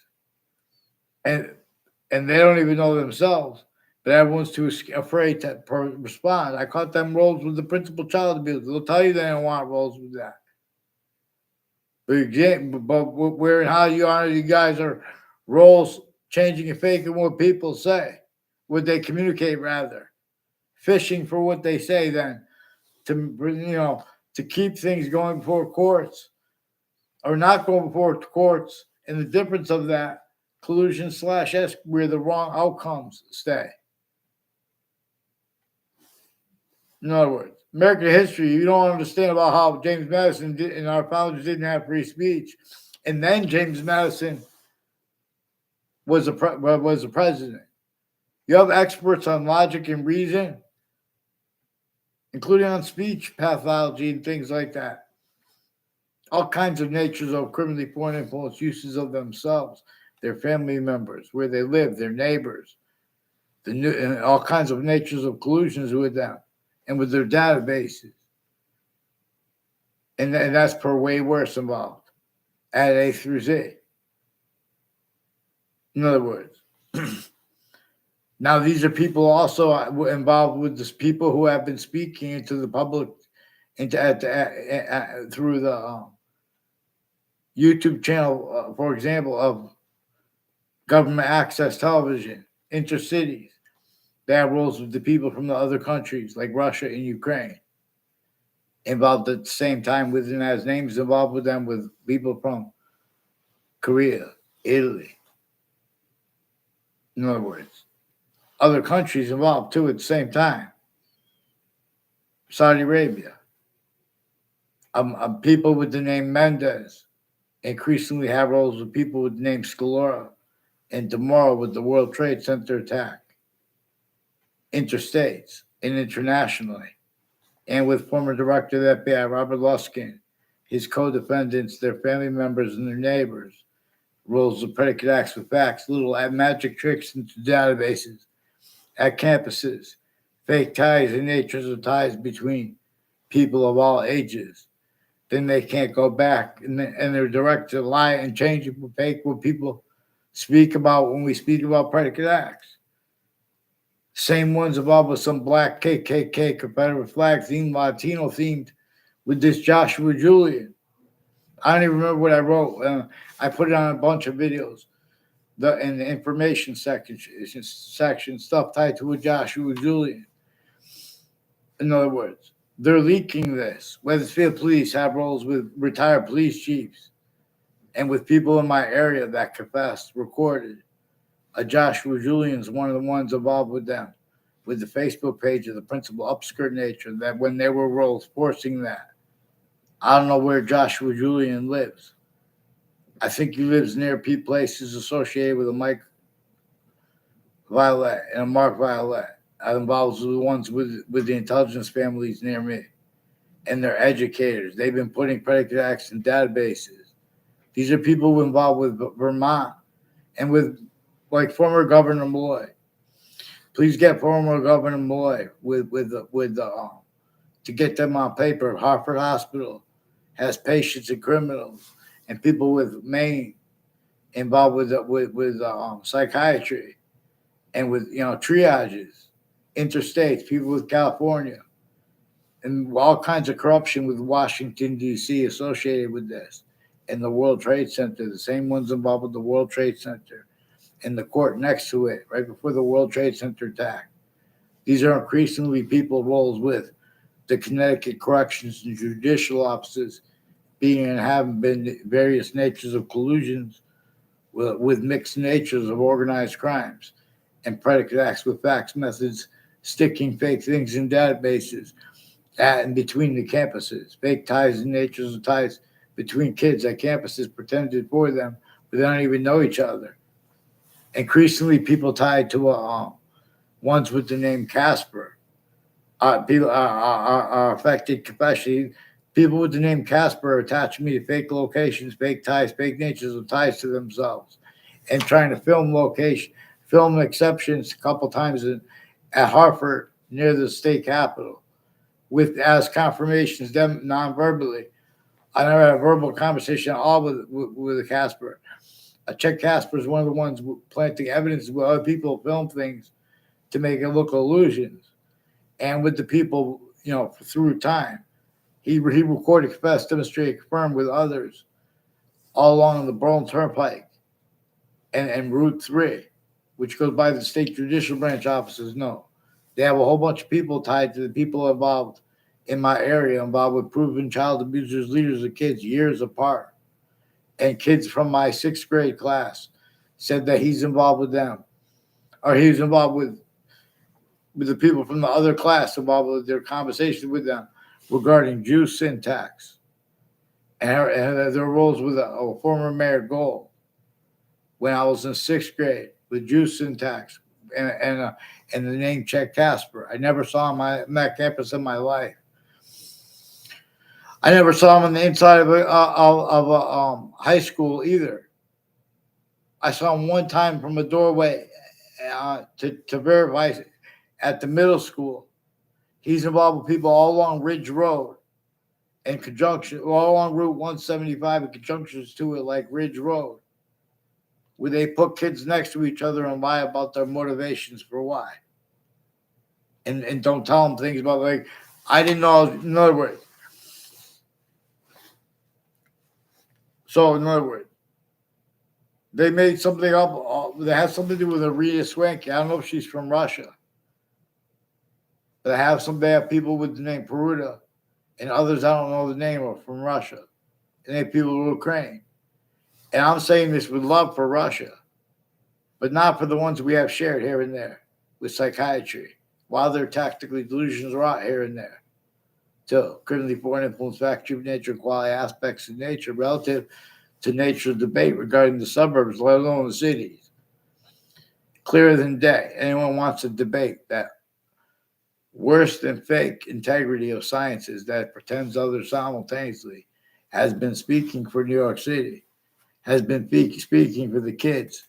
and they don't even know themselves, but everyone's too afraid to respond. I caught them roles with the principal child abuse. They'll tell you they don't want roles with that. But where and how you guys are roles changing and faking what people say, what they communicate rather, fishing for what they say then to keep things going before courts or not going before courts, and the difference of that collusion /s where the wrong outcomes stay. In other words, American history, you don't understand about how James Madison and our founders didn't have free speech, and then James Madison was a president. You have experts on logic and reason, including on speech pathology and things like that. All kinds of natures of criminally foreign influence uses of themselves, their family members, where they live, their neighbors, and all kinds of natures of collusions with them and with their databases. And that's per way worse involved at A through Z. In other words, now these are people also involved with this people who have been speaking into the public, through the YouTube channel, for example, of government access television, intercities. They have roles with the people from the other countries like Russia and Ukraine. involved at the same time within as names involved with them with people from Korea, Italy. In other words, other countries involved too at the same time. Saudi Arabia. People with the name Mendez increasingly have roles with people with the name Scalora and tomorrow with the World Trade Center attack, interstates and internationally, and with former director of the F.B.I. Robert Luskin, his co-defendants, their family members, and their neighbors, roles of predicate acts with facts, little magic tricks into databases, at campuses, fake ties and natures of ties between people of all ages. Then they can't go back, and they're directed to lie and change it for fake what people speak about when we speak about predicate acts. Same ones involved with some black KKK Confederate flag themed, Latino themed with this Joshua Julian. I don't even remember what I wrote. I put it on a bunch of videos. In the information section stuff tied to a Joshua Julian. In other words, they're leaking this. Weathersfield police have roles with retired police chiefs and with people in my area that confessed, recorded. A Joshua Julian's one of the ones involved with them, with the Facebook page of the principal upskirt nature that when they were roles forcing that. I don't know where Joshua Julian lives. I think he lives near places associated with a Mike Violet and a Mark Violet. That involves the ones with the intelligence families near me. And they're educators. They've been putting predicate acts in databases. These are people involved with Vermont and with like former Governor Malloy. Please get former Governor Malloy to get them on paper. Hartford Hospital has patients and criminals and people with Maine involved with psychiatry and with triages, interstates, people with California, and all kinds of corruption with Washington D.C. associated with this, and the World Trade Center, the same ones involved with the World Trade Center, and the court next to it, right before the World Trade Center attack. These are increasingly people roles with the Connecticut Corrections and Judicial offices being and having been various natures of collusions with mixed natures of organized crimes and predicate acts with facts methods, sticking fake things in databases at and between the campuses, fake ties and natures of ties between kids at campuses pretended for them, but they don't even know each other. Increasingly, people tied to ones with the name Casper. People are affected, especially people with the name Casper are attaching me to fake locations, fake ties, fake natures of ties to themselves, and trying to film exceptions a couple times at Hartford near the state capitol, with as confirmations them non-verbally. I never had a verbal conversation at all with a Casper. I check Casper is one of the ones planting evidence with other people film things to make it look illusions. And with the people, through time, he recorded, confessed, demonstrated, confirmed with others all along the Burlington Turnpike and Route 3, which goes by the state judicial branch offices. No, they have a whole bunch of people tied to the people involved in my area, involved with proven child abusers, leaders of kids years apart. And kids from my 6th grade class said that he's involved with them, or he's involved with the people from the other class involved with their conversation with them regarding Jew syntax and their roles with a former Mayor Gold when I was in 6th grade with Jew syntax and the name Chet Casper. I never saw him on that campus in my life. I never saw him on the inside of a high school either. I saw him one time from a doorway to verify at the middle school. He's involved with people all along Ridge Road in conjunction, all along Route 175 in conjunctions to it, like Ridge Road, where they put kids next to each other and lie about their motivations for why. And don't tell them things about, like, I didn't know, in other words. So, in other words, they made something up that has something to do with Arita Swanky. I don't know if she's from Russia. But they have people with the name Peruta and others I don't know the name of from Russia, and they have people from Ukraine. And I'm saying this with love for Russia, but not for the ones we have shared here and there with psychiatry, while their tactically delusions are out here and there. So, criminally foreign influence, fact, true nature, quality aspects of nature relative to nature of debate regarding the suburbs, let alone the cities. Clearer than day. Anyone wants to debate that worse than fake integrity of sciences that pretends others simultaneously has been speaking for New York City, has been speaking for the kids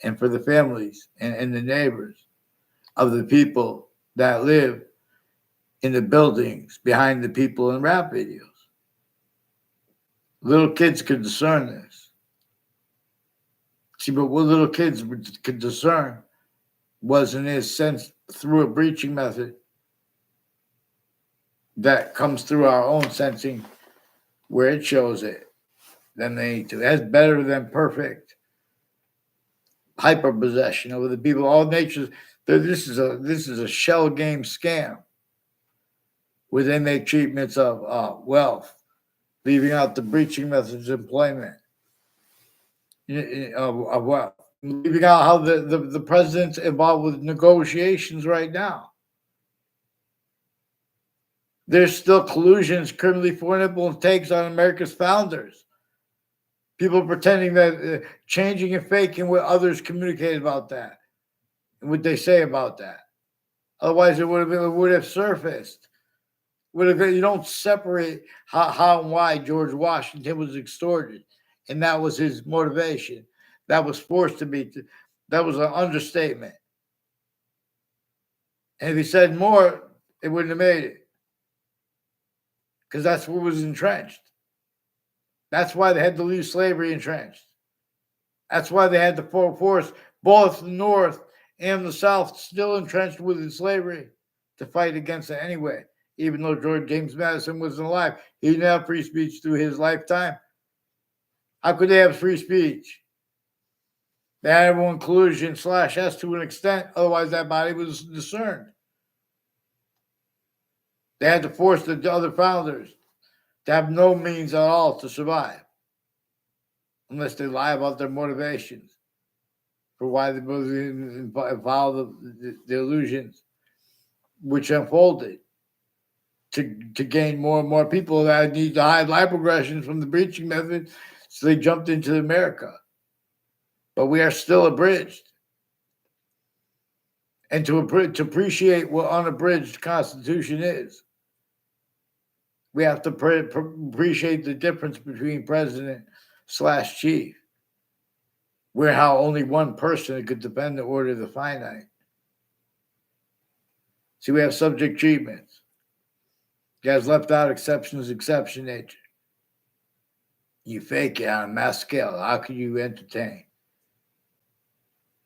and for the families and the neighbors of the people that live in the buildings behind the people in rap videos. Little kids could discern this. See, but what little kids could discern was in his sense through a breaching method that comes through our own sensing where it shows it than they need to. That's better than perfect hyperpossession over the people. All nature's this is a shell game scam where they make treatments of wealth, leaving out the breaching methods of employment of wealth, leaving out how the president's involved with negotiations right now. There's still collusions, criminally foreign influence takes on America's founders. People pretending that changing and faking what others communicate about that and what they say about that. Otherwise, it would have surfaced. You don't separate how and why George Washington was extorted, and that was his motivation. That was forced to be. That was an understatement. And if he said more, it wouldn't have made it, because that's what was entrenched. That's why they had to leave slavery entrenched. That's why they had to force both the North and the South still entrenched within slavery to fight against it anyway. Even though George James Madison wasn't alive, he didn't have free speech through his lifetime. How could they have free speech? They had everyone collusion / S to an extent, otherwise that body was discerned. They had to force the other founders to have no means at all to survive, unless they lie about their motivations for why they follow the illusions which unfolded to gain more and more people that need to hide lipoaggressions from the breaching method, so they jumped into America. But we are still abridged. And to appreciate what unabridged Constitution is, we have to appreciate the difference between president / chief, where how only one person could defend the order of the finite. See, we have subject treatments. Guys left out exceptions, exception nature. You fake it on a mass scale. How can you entertain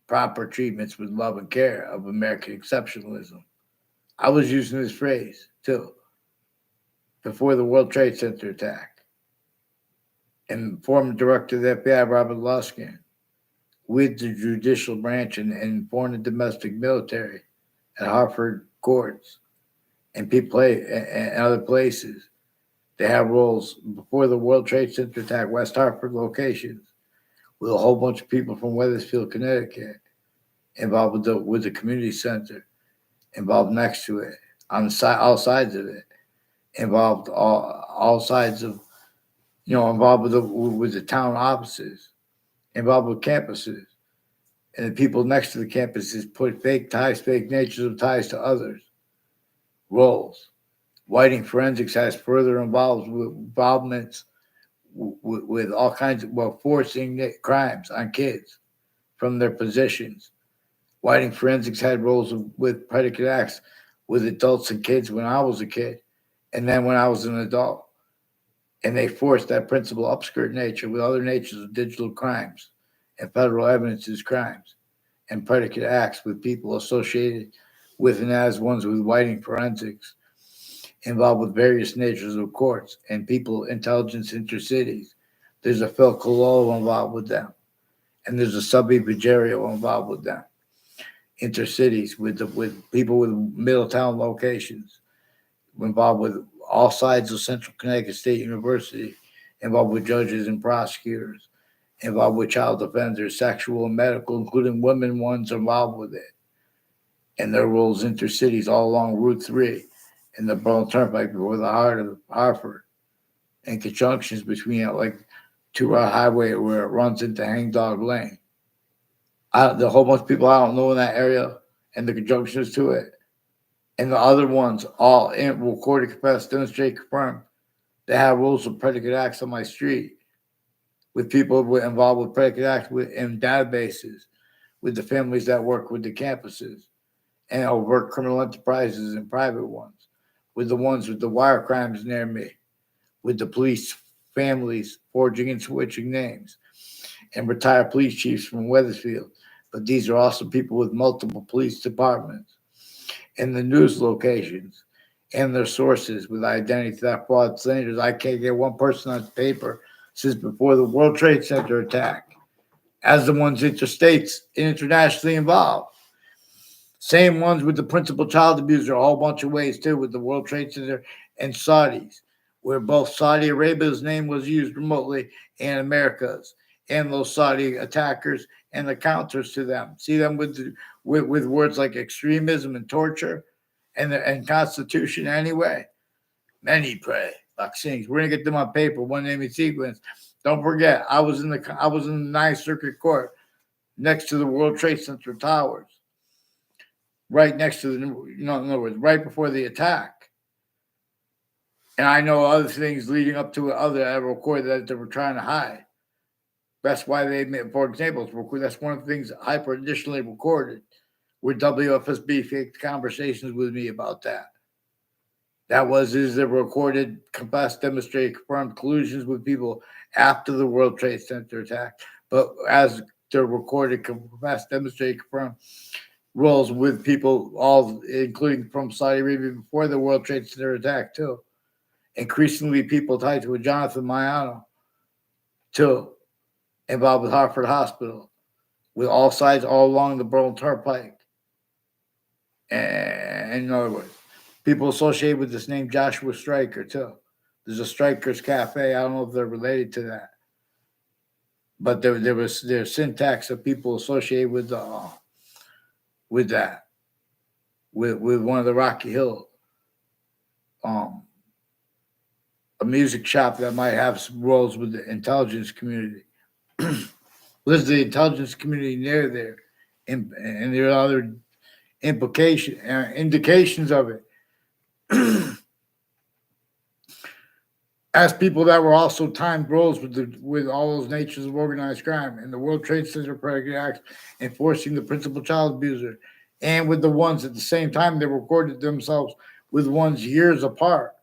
proper treatments with love and care of American exceptionalism? I was using this phrase too before the World Trade Center attack. And former director of the F.B.I, Robert Luskin, with the judicial branch and foreign and domestic military at Hartford courts and people and other places, they have roles before the World Trade Center attack, West Hartford locations, with a whole bunch of people from Wethersfield, Connecticut, involved with the community center, involved next to it, on the side, all sides of it, involved all sides of, involved with the town offices, involved with campuses, and the people next to the campuses put fake ties, fake natures of ties to others, roles. Whiting forensics has further involvements with all kinds of, forcing crimes on kids from their positions. Whiting forensics had roles with predicate acts with adults and kids when I was a kid, and then when I was an adult. And they forced that principal upskirt nature with other natures of digital crimes and federal evidence as crimes and predicate acts with people associated with and as ones with Whiting forensics, involved with various natures of courts and people intelligence intercities. There's a Phil Cololo involved with them, and there's a Subby Vigerio involved with them. Intercities with people with Middletown locations, involved with all sides of Central Connecticut State University, involved with judges and prosecutors, involved with child offenders, sexual and medical, including women ones involved with it, and their roles intercities all along Route 3 and the Burlington Turnpike before the heart of Hartford, and conjunctions between it, like 2-hour highway where it runs into Hangdog Lane. The whole bunch of people I don't know in that area and the conjunctions to it, and the other ones all in recorded, confessed, demonstrate, confirmed. They have rules of predicate acts on my street with people involved with predicate acts in databases, with the families that work with the campuses, and overt criminal enterprises and private ones, with the ones with the wire crimes near me, with the police families forging and switching names, and retired police chiefs from Wethersfield. But these are also people with multiple police departments, and the news locations, and their sources with identity theft, fraud, slanders. I can't get one person on paper since before the World Trade Center attack, as the ones interstates and internationally involved. Same ones with the principal child abuser, a whole bunch of ways too, with the World Trade Center and Saudis, where both Saudi Arabia's name was used remotely and America's, and those Saudi attackers and the counters to them. See them with words like extremism and torture and Constitution anyway. Many pray. Vaccines. We're gonna get them on paper, one name in sequence. Don't forget, I was in the Ninth Circuit Court next to the World Trade Center towers, right next to in other words, right before the attack. And I know other things leading up to it, other I recorded that they were trying to hide. That's why they made, for example, that's one of the things I additionally recorded, where WFSB faked conversations with me about that. That is the recorded, confessed, demonstrated, confirmed collusions with people after the World Trade Center attack. But as the recorded, confessed, demonstrated, confirmed roles with people, all including from Saudi Arabia before the World Trade Center attack, too. Increasingly, people tied to a Jonathan Mayano, too, involved with Hartford Hospital, with all sides all along the Burlington Turnpike. And in other words, people associated with this name Joshua Stryker, too. There's a Stryker's Cafe. I don't know if they're related to that. But there's syntax of people associated with that. With one of the Rocky Hill, a music shop that might have some roles with the intelligence community. There's the intelligence community near there, and there are other indications of it. As people that were also timed roles with all those natures of organized crime and the World Trade Center predicate acts, enforcing the principal child abuser, and with the ones at the same time they recorded themselves with ones years apart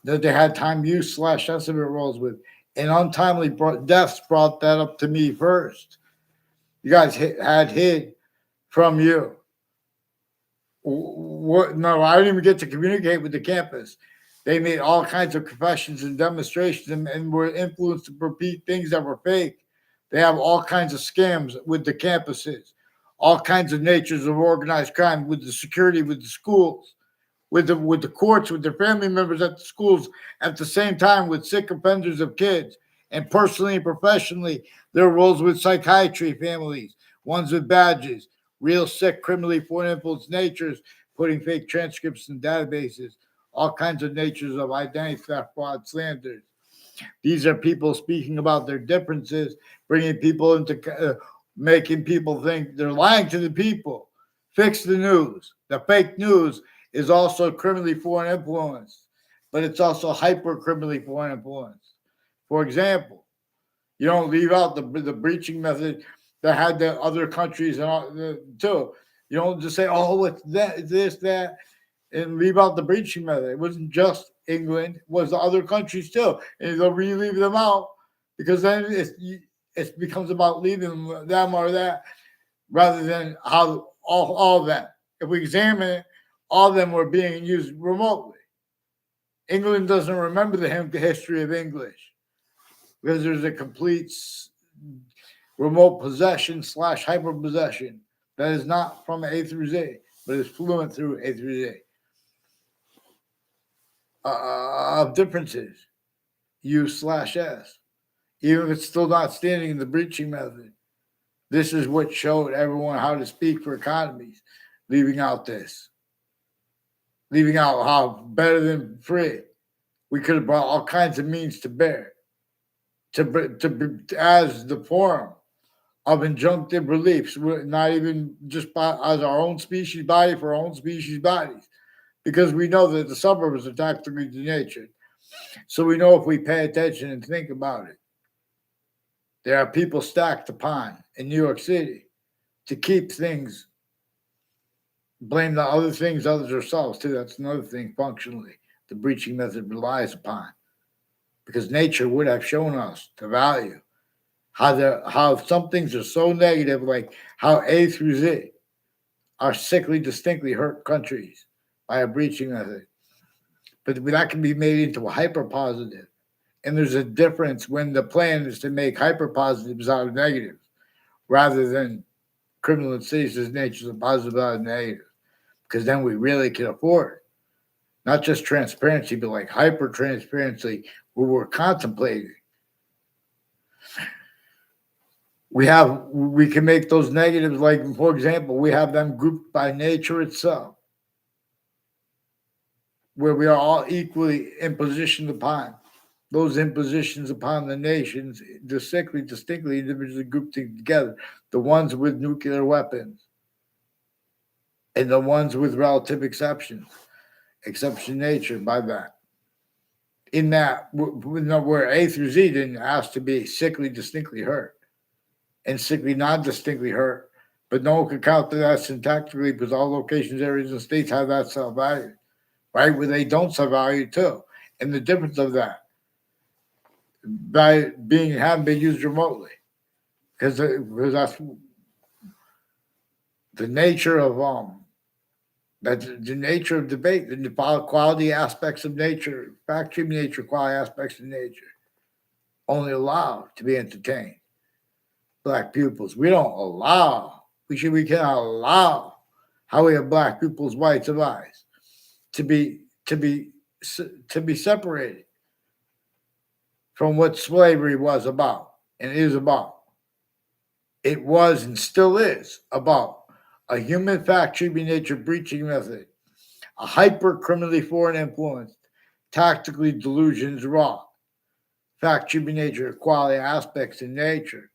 that they had time use / estimate roles with, and untimely deaths brought that up to me first. You guys had hid from you. No, I didn't even get to communicate with the campus. They made all kinds of confessions and demonstrations and were influenced to repeat things that were fake. They have all kinds of scams with the campuses, all kinds of natures of organized crime with the security, with the schools, with the courts, with their family members at the schools at the same time, with sick offenders of kids, and personally and professionally, their roles with psychiatry families, ones with badges, real sick, criminally foreign influence natures, putting fake transcripts in databases, all kinds of natures of identity theft, fraud, slanders. These are people speaking about their differences, bringing people into, making people think they're lying to the people. Fix the news. The fake news is also criminally foreign influence, but it's also hyper criminally foreign influence. For example, you don't leave out the breaching method that had the other countries and all, too. You don't just say, "Oh, it's that, this, that," and leave out the breaching method. It wasn't just England; it was the other countries too, and they'll leave them out because then it becomes about leaving them or that rather than how all of them. If we examine it, all of them were being used remotely. England doesn't remember the history of English because there's a complete remote possession / hyper possession that is not from A through Z, but is fluent through A through Z. of differences, U/S. Even if it's still not standing in the breaching method, this is what showed everyone how to speak for economies, leaving out this, leaving out how better than free. We could have brought all kinds of means to bear as the forum of injunctive reliefs, not even just as our own species body for our own species bodies, because we know that the suburbs are tactically denatured. So we know if we pay attention and think about it, there are people stacked upon in New York City to keep things, blame the other things others ourselves too. That's another thing functionally the breaching method relies upon. Because nature would have shown us the value. How some things are so negative, like how A through Z are sickly, distinctly hurt countries by a breaching method. But that can be made into a hyper positive. And there's a difference when the plan is to make hyper positives out of negatives rather than criminal and citizens' natures of positive out of negative. Because then we really can afford not just transparency, but like hyper transparency where we're contemplating. We can make those negatives, like, for example, we have them grouped by nature itself, where we are all equally impositioned upon. Those impositions upon the nations, distinctly, individually grouped together. The ones with nuclear weapons and the ones with relative exception nature by that. In that, where A through Z didn't ask to be sickly, distinctly hurt, and sickly, non-distinctly hurt, but no one could count that syntactically because all locations, areas, and states have that self-value, right? Where they don't self-value too. And the difference of that by having been used remotely, because that's the nature of that's the nature of debate, the quality aspects of nature, fact-treating nature, quality aspects of nature, only allowed to be entertained. Black pupils, we don't allow. We cannot allow how we have black pupils, whites of eyes, to be separated from what slavery was about and is about. It was and still is about a human fact-treating nature breaching method, a hyper-criminally foreign influenced, tactically delusions raw, fact-treating nature, quality aspects in nature,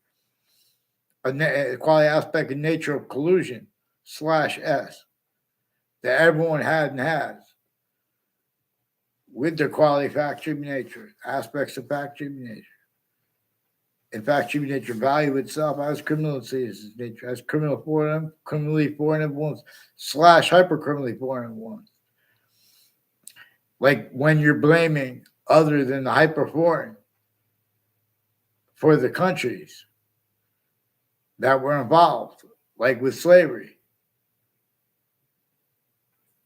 a quality aspect in nature of collusion /S that everyone had and has with their quality fact-treating nature, aspects of fact-treating nature. In fact-treating nature value itself as criminal citizens nature, as criminally foreign influence / hyper-criminally foreign influence. Like when you're blaming other than the hyper-foreign for the countries that were involved, like with slavery.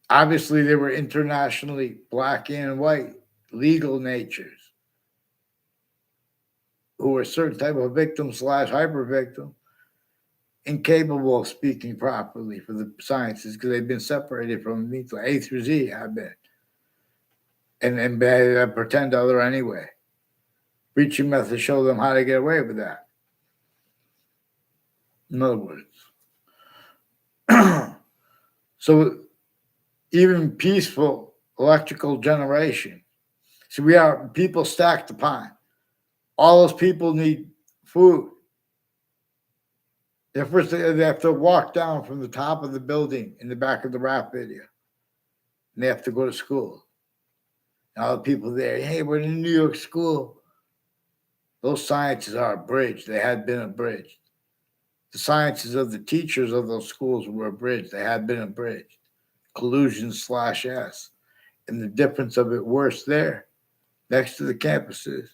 Obviously, there were internationally black and white legal natures who were certain type of victim / hyper victim, incapable of speaking properly for the sciences because they've been separated from A through Z. Have been, and they pretend other anyway. Breaching methods show them how to get away with that. In other words, so even peaceful electrical generation. So we are people stacked upon. All those people need food. They have to walk down from the top of the building in the back of the rap video. And they have to go to school. And all the people there, hey, we're in New York school. Those sciences are abridged. They had been abridged. The sciences of the teachers of those schools were abridged. They had been abridged. Collusion /S. And the difference of it worse there, next to the campuses,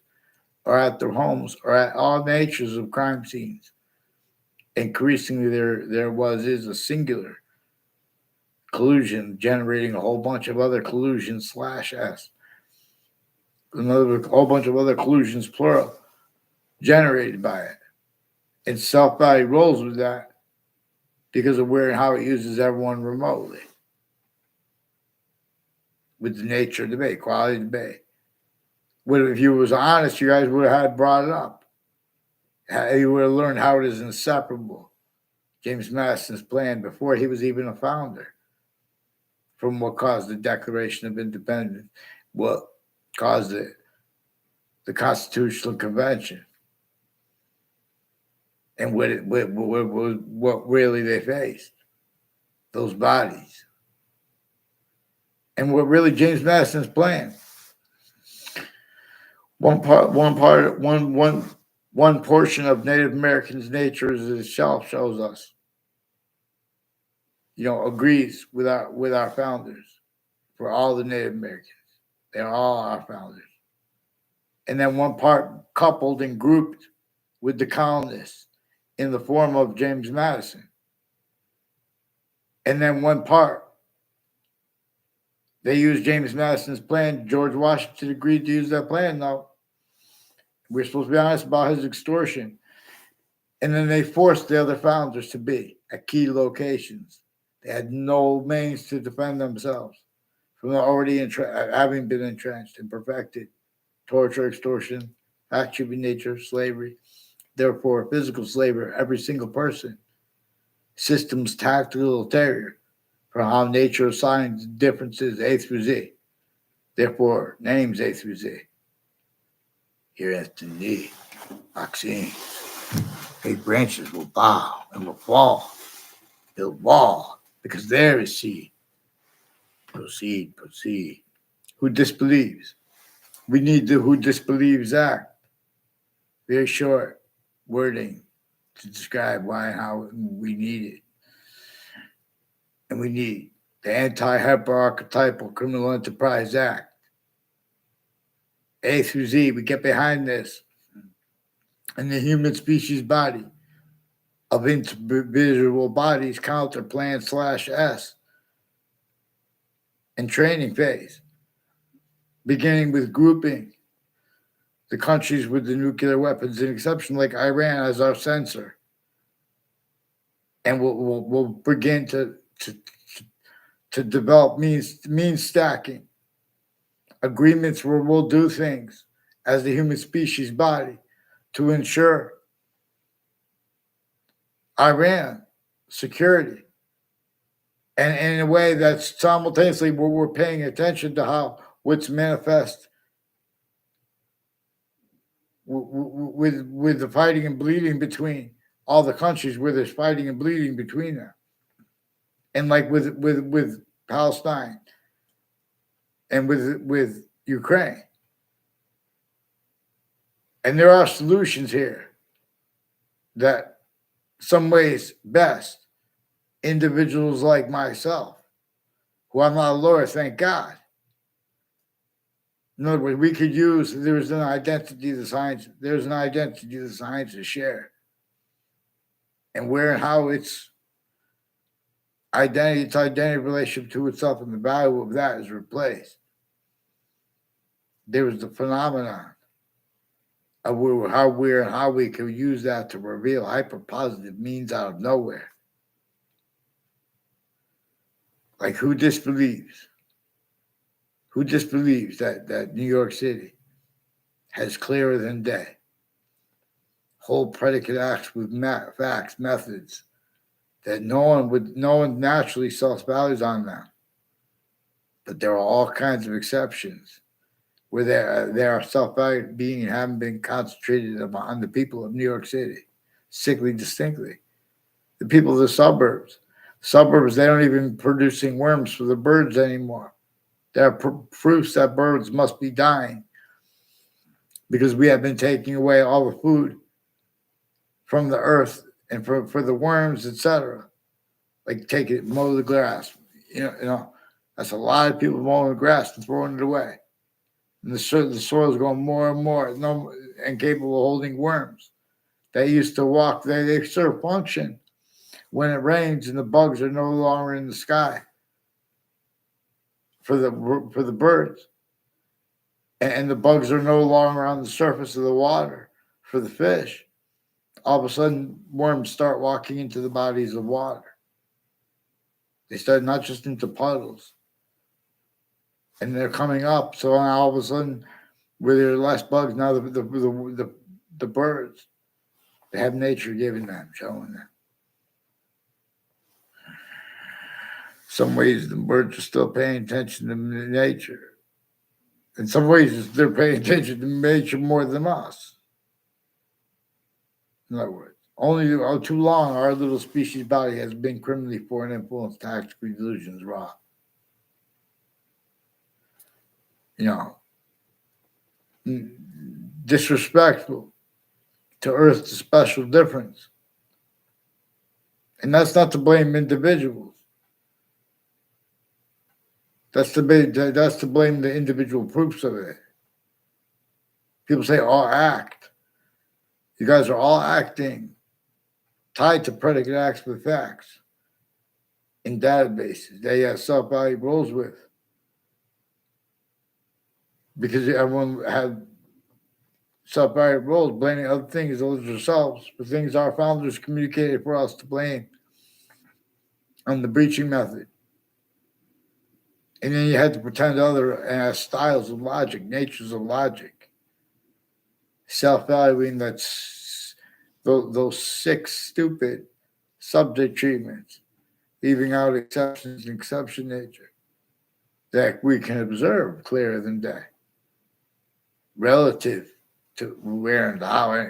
or at their homes, or at all natures of crime scenes. Increasingly, there is a singular collusion generating a whole bunch of other collusion /S. Another whole bunch of other collusions, plural, generated by it. And self-value rolls with that because of where and how it uses everyone remotely. with the nature of the bay, quality of the bay. If you was honest, you guys would have had brought it up. You would have learned how it is inseparable. James Madison's plan before he was even a founder, from what caused the Declaration of Independence, what caused the Constitutional Convention, and what really they faced, those bodies, and what really James Madison's plan. One portion of Native Americans' nature itself shows us, agrees with our founders. For all the Native Americans, they're all our founders. And then one part coupled and grouped with the colonists in the form of James Madison. And then one part, they used James Madison's plan. George Washington agreed to use that plan. No, we're supposed to be honest about his extortion. And then they forced the other founders to be at key locations. They had no means to defend themselves from already having been entrenched and perfected. Torture, extortion, fact-shooting nature, slavery. Therefore, physical slavery, every single person. Systems tactical terror for how nature assigns differences A through Z. Therefore, names A through Z. Here at the knee, vaccine. 8 branches will bow and will fall. They'll fall because there is seed. Proceed. Who disbelieves? We need the Who Disbelieves Act. Very short wording to describe why and how we need it. And we need the Anti-Hyper-Archetypal Criminal Enterprise Act. A through Z, we get behind this. And the human species body of individual bodies, counter plan /S. And training phase. Beginning with grouping the countries with the nuclear weapons, an exception like Iran as our censor. And we'll begin to develop means stacking, agreements where we'll do things as the human species body to ensure Iran security. And in a way that's simultaneously where we're paying attention to how what's manifest with the fighting and bleeding between all the countries where there's fighting and bleeding between them. And like with Palestine and with Ukraine. And there are solutions here that some ways best individuals like myself, who I'm not a lawyer, thank God. In other words, we could use, there's an identity of the science to share. And where and how its identity relationship to itself and the value of that is replaced. There was the phenomenon of how we can use that to reveal hyper-positive means out of nowhere. Like who disbelieves? Who disbelieves that New York City has clearer than day? Whole predicate acts with facts, methods that no one naturally sells values on them. But there are all kinds of exceptions where there are self-values being and haven't been concentrated on the people of New York City, sickly distinctly. The people of the suburbs. Suburbs, they don't even producing worms for the birds anymore. There are proofs that birds must be dying because we have been taking away all the food from the earth and for the worms, etc. Like mow the grass. You know, that's a lot of people mowing the grass and throwing it away. And the soil is going more and more incapable of holding worms. They used to walk, they serve function when it rains and the bugs are no longer in the sky for the birds. And the bugs are no longer on the surface of the water for the fish. All of a sudden, worms start walking into the bodies of water. They start not just into puddles, and they're coming up. So now all of a sudden, where there are less bugs, now the birds, they have nature giving them, showing them. Some ways the birds are still paying attention to nature. In some ways, they're paying attention to nature more than us. In other words, only too long our little species body has been criminally foreign influence, tactical delusions, raw. You know, disrespectful to Earth's special difference. And that's not to blame individuals. That's to blame the individual proofs of it. People say all act. You guys are all acting tied to predicate acts with facts in databases that you have self-value roles with. Because everyone had self-value roles, blaming other things other than themselves for things our founders communicated for us to blame on the breaching method. And then you had to pretend other styles of logic, natures of logic, self-valuing that's those sick, stupid subject treatments, leaving out exceptions and exception nature that we can observe clearer than day, relative to where and how,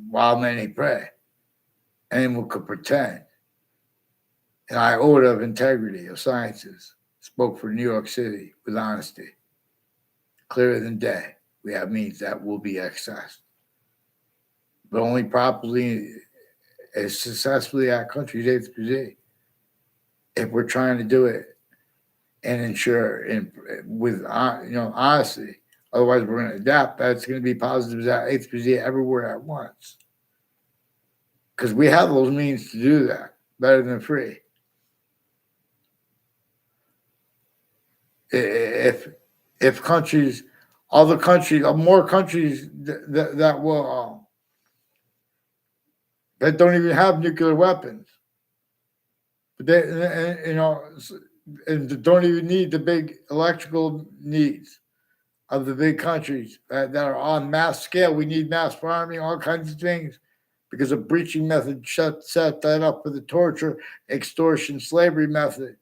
while many pray. Anyone could pretend. An iota of integrity of sciences spoke for New York City with honesty, clearer than day. We have means that will be accessed, but only properly as successfully at country's A3Z if we're trying to do it and ensure with honesty. Otherwise, we're going to adapt. That's going to be positives at A3Z everywhere at once, because we have those means to do that better than free. If countries, other countries, more countries that will that don't even have nuclear weapons, but they and don't even need the big electrical needs of the big countries that are on mass scale. We need mass farming, all kinds of things, because a breaching method set that up for the torture, extortion, slavery method.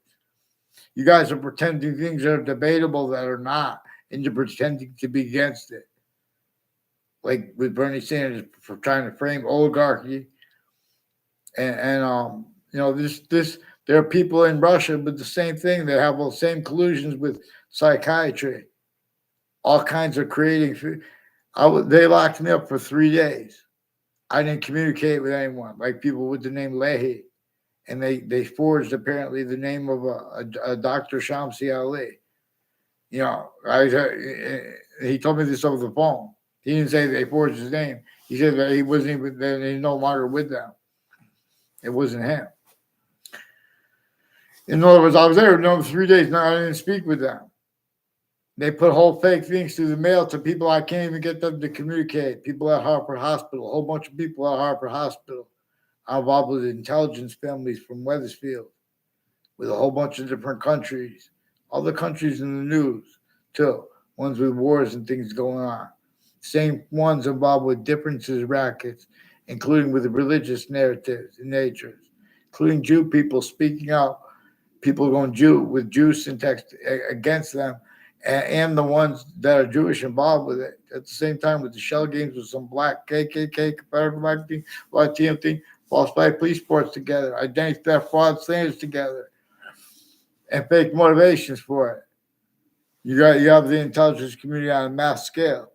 You guys are pretending things that are debatable that are not, and you're pretending to be against it. Like with Bernie Sanders for trying to frame oligarchy, and this there are people in Russia with the same thing. They have the same collusions with psychiatry, all kinds of creating. They locked me up for 3 days. I didn't communicate with anyone, like people with the name Leahy. And they forged apparently the name of a Dr. Shamsi Ali. He told me this over the phone. He didn't say they forged his name. He said that he wasn't even, that he's no longer with them. It wasn't him. In other words, I was there 3 days. Now I didn't speak with them. They put whole fake things through the mail to people I can't even get them to communicate. People at Harvard Hospital, a whole bunch of people at Harvard Hospital. I'm involved with intelligence families from Wethersfield, with a whole bunch of different countries, all the countries in the news, too, ones with wars and things going on. Same ones involved with differences, rackets, including with the religious narratives and natures, including Jew people speaking out, people going Jew with Jews syntax against them, and the ones that are Jewish involved with it. At the same time, with the shell games with some black KKK, Confederate thing, Latino thing, falsified police reports together, identity theft, fraud, standards together, and fake motivations for it. You have the intelligence community on a mass scale,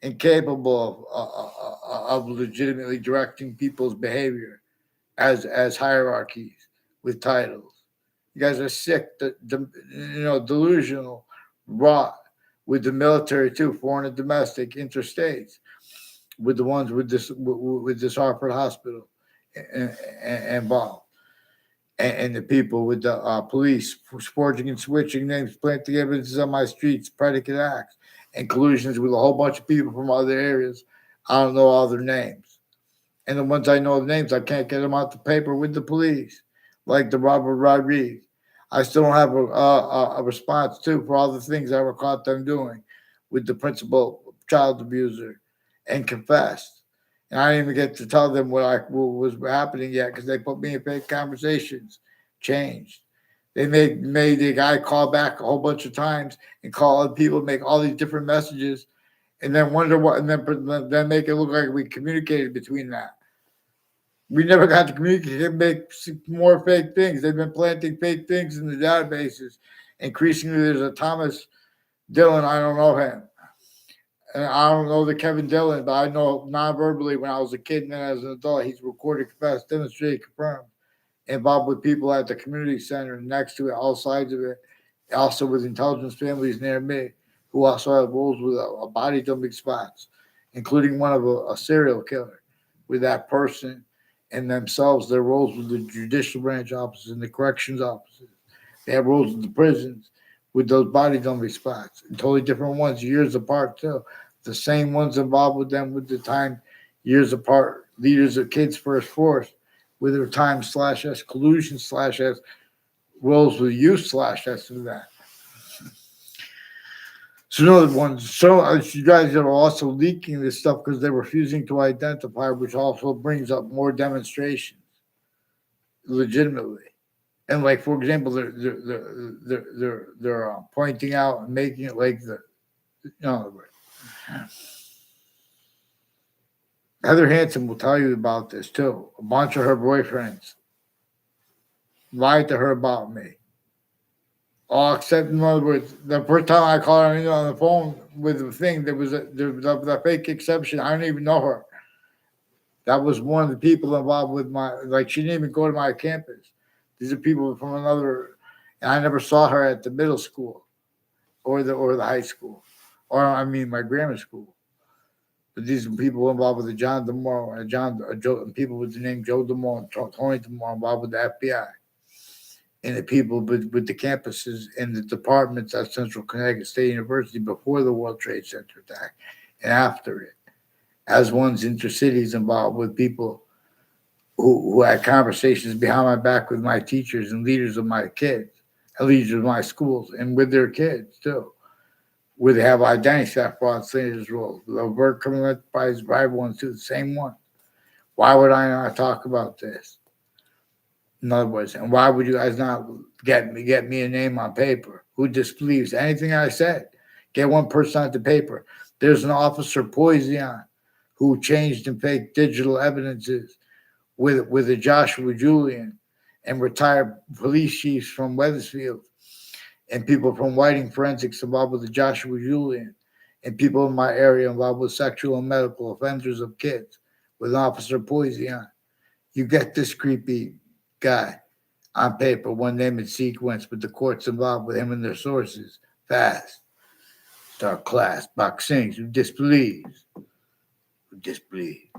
incapable of legitimately directing people's behavior as hierarchies with titles. You guys are sick, delusional, rot with the military too, foreign and domestic, interstates, with the ones with this Harvard Hospital involved, and the people with the police forging and switching names, planting evidences on my streets, predicate acts, and collusions with a whole bunch of people from other areas. I don't know all their names, and the ones I know the names, I can't get them out the paper with the police, like the Robert Rodriguez. I still don't have a response to for all the things I were caught them doing with the principal child abuser and confessed. And I didn't even get to tell them what was happening yet because they put me in fake conversations. Changed. They made the guy call back a whole bunch of times and call other people, make all these different messages, and then wonder what, and then make it look like we communicated between that. We never got to communicate and make more fake things. They've been planting fake things in the databases. Increasingly, there's a Thomas Dillon. I don't know him. And I don't know the Kevin Dillon, but I know non-verbally when I was a kid and then as an adult, he's recorded, confessed, demonstrated, confirmed, involved with people at the community center and next to it, all sides of it, also with intelligence families near me, who also have roles with a body dumping spots, including one of a serial killer with that person and themselves, their roles with the judicial branch offices and the corrections offices. They have roles with the prisons with those body dumping spots, and totally different ones, years apart too. The same ones involved with them with the time, years apart, leaders of Kids First Force, with their time /S, collusion /S, roles with youth /S through that. So another one. So you guys are also leaking this stuff because they're refusing to identify, which also brings up more demonstrations, legitimately. And like for example, they're pointing out and making it like Heather Hansen will tell you about this too. A bunch of her boyfriends lied to her about me. All except, in other words, the first time I called her on the phone with the thing, there was the fake exception. I don't even know her. That was one of the people involved with she didn't even go to my campus. These are people from another, and I never saw her at the middle school or the high school, or I mean my grammar school. But these are people involved with the John DeMore, and people with the name Joe DeMore, and Tony DeMore involved with the FBI. And the people with the campuses and the departments at Central Connecticut State University before the World Trade Center attack and after it, as one's intercities involved with people who had conversations behind my back with my teachers and leaders of my kids, and leaders of my schools, and with their kids too, where they have identity theft fraud, slanderous roles, with overt criminal enterprise, bribe ones too, the same one. Why would I not talk about this? In other words, and why would you guys not get me a name on paper who disbelieves anything I said? Get one person on the paper. There's an officer, Poison, who changed and faked digital evidences with a Joshua Julian and retired police chiefs from Wethersfield and people from Whiting Forensics involved with the Joshua Julian and people in my area involved with sexual and medical offenders of kids with Officer Poison. You get this creepy guy on paper, one name in sequence, but the courts involved with him and their sources. Fast. Start class. Boxing. Who disbelieves? Who disbelieves?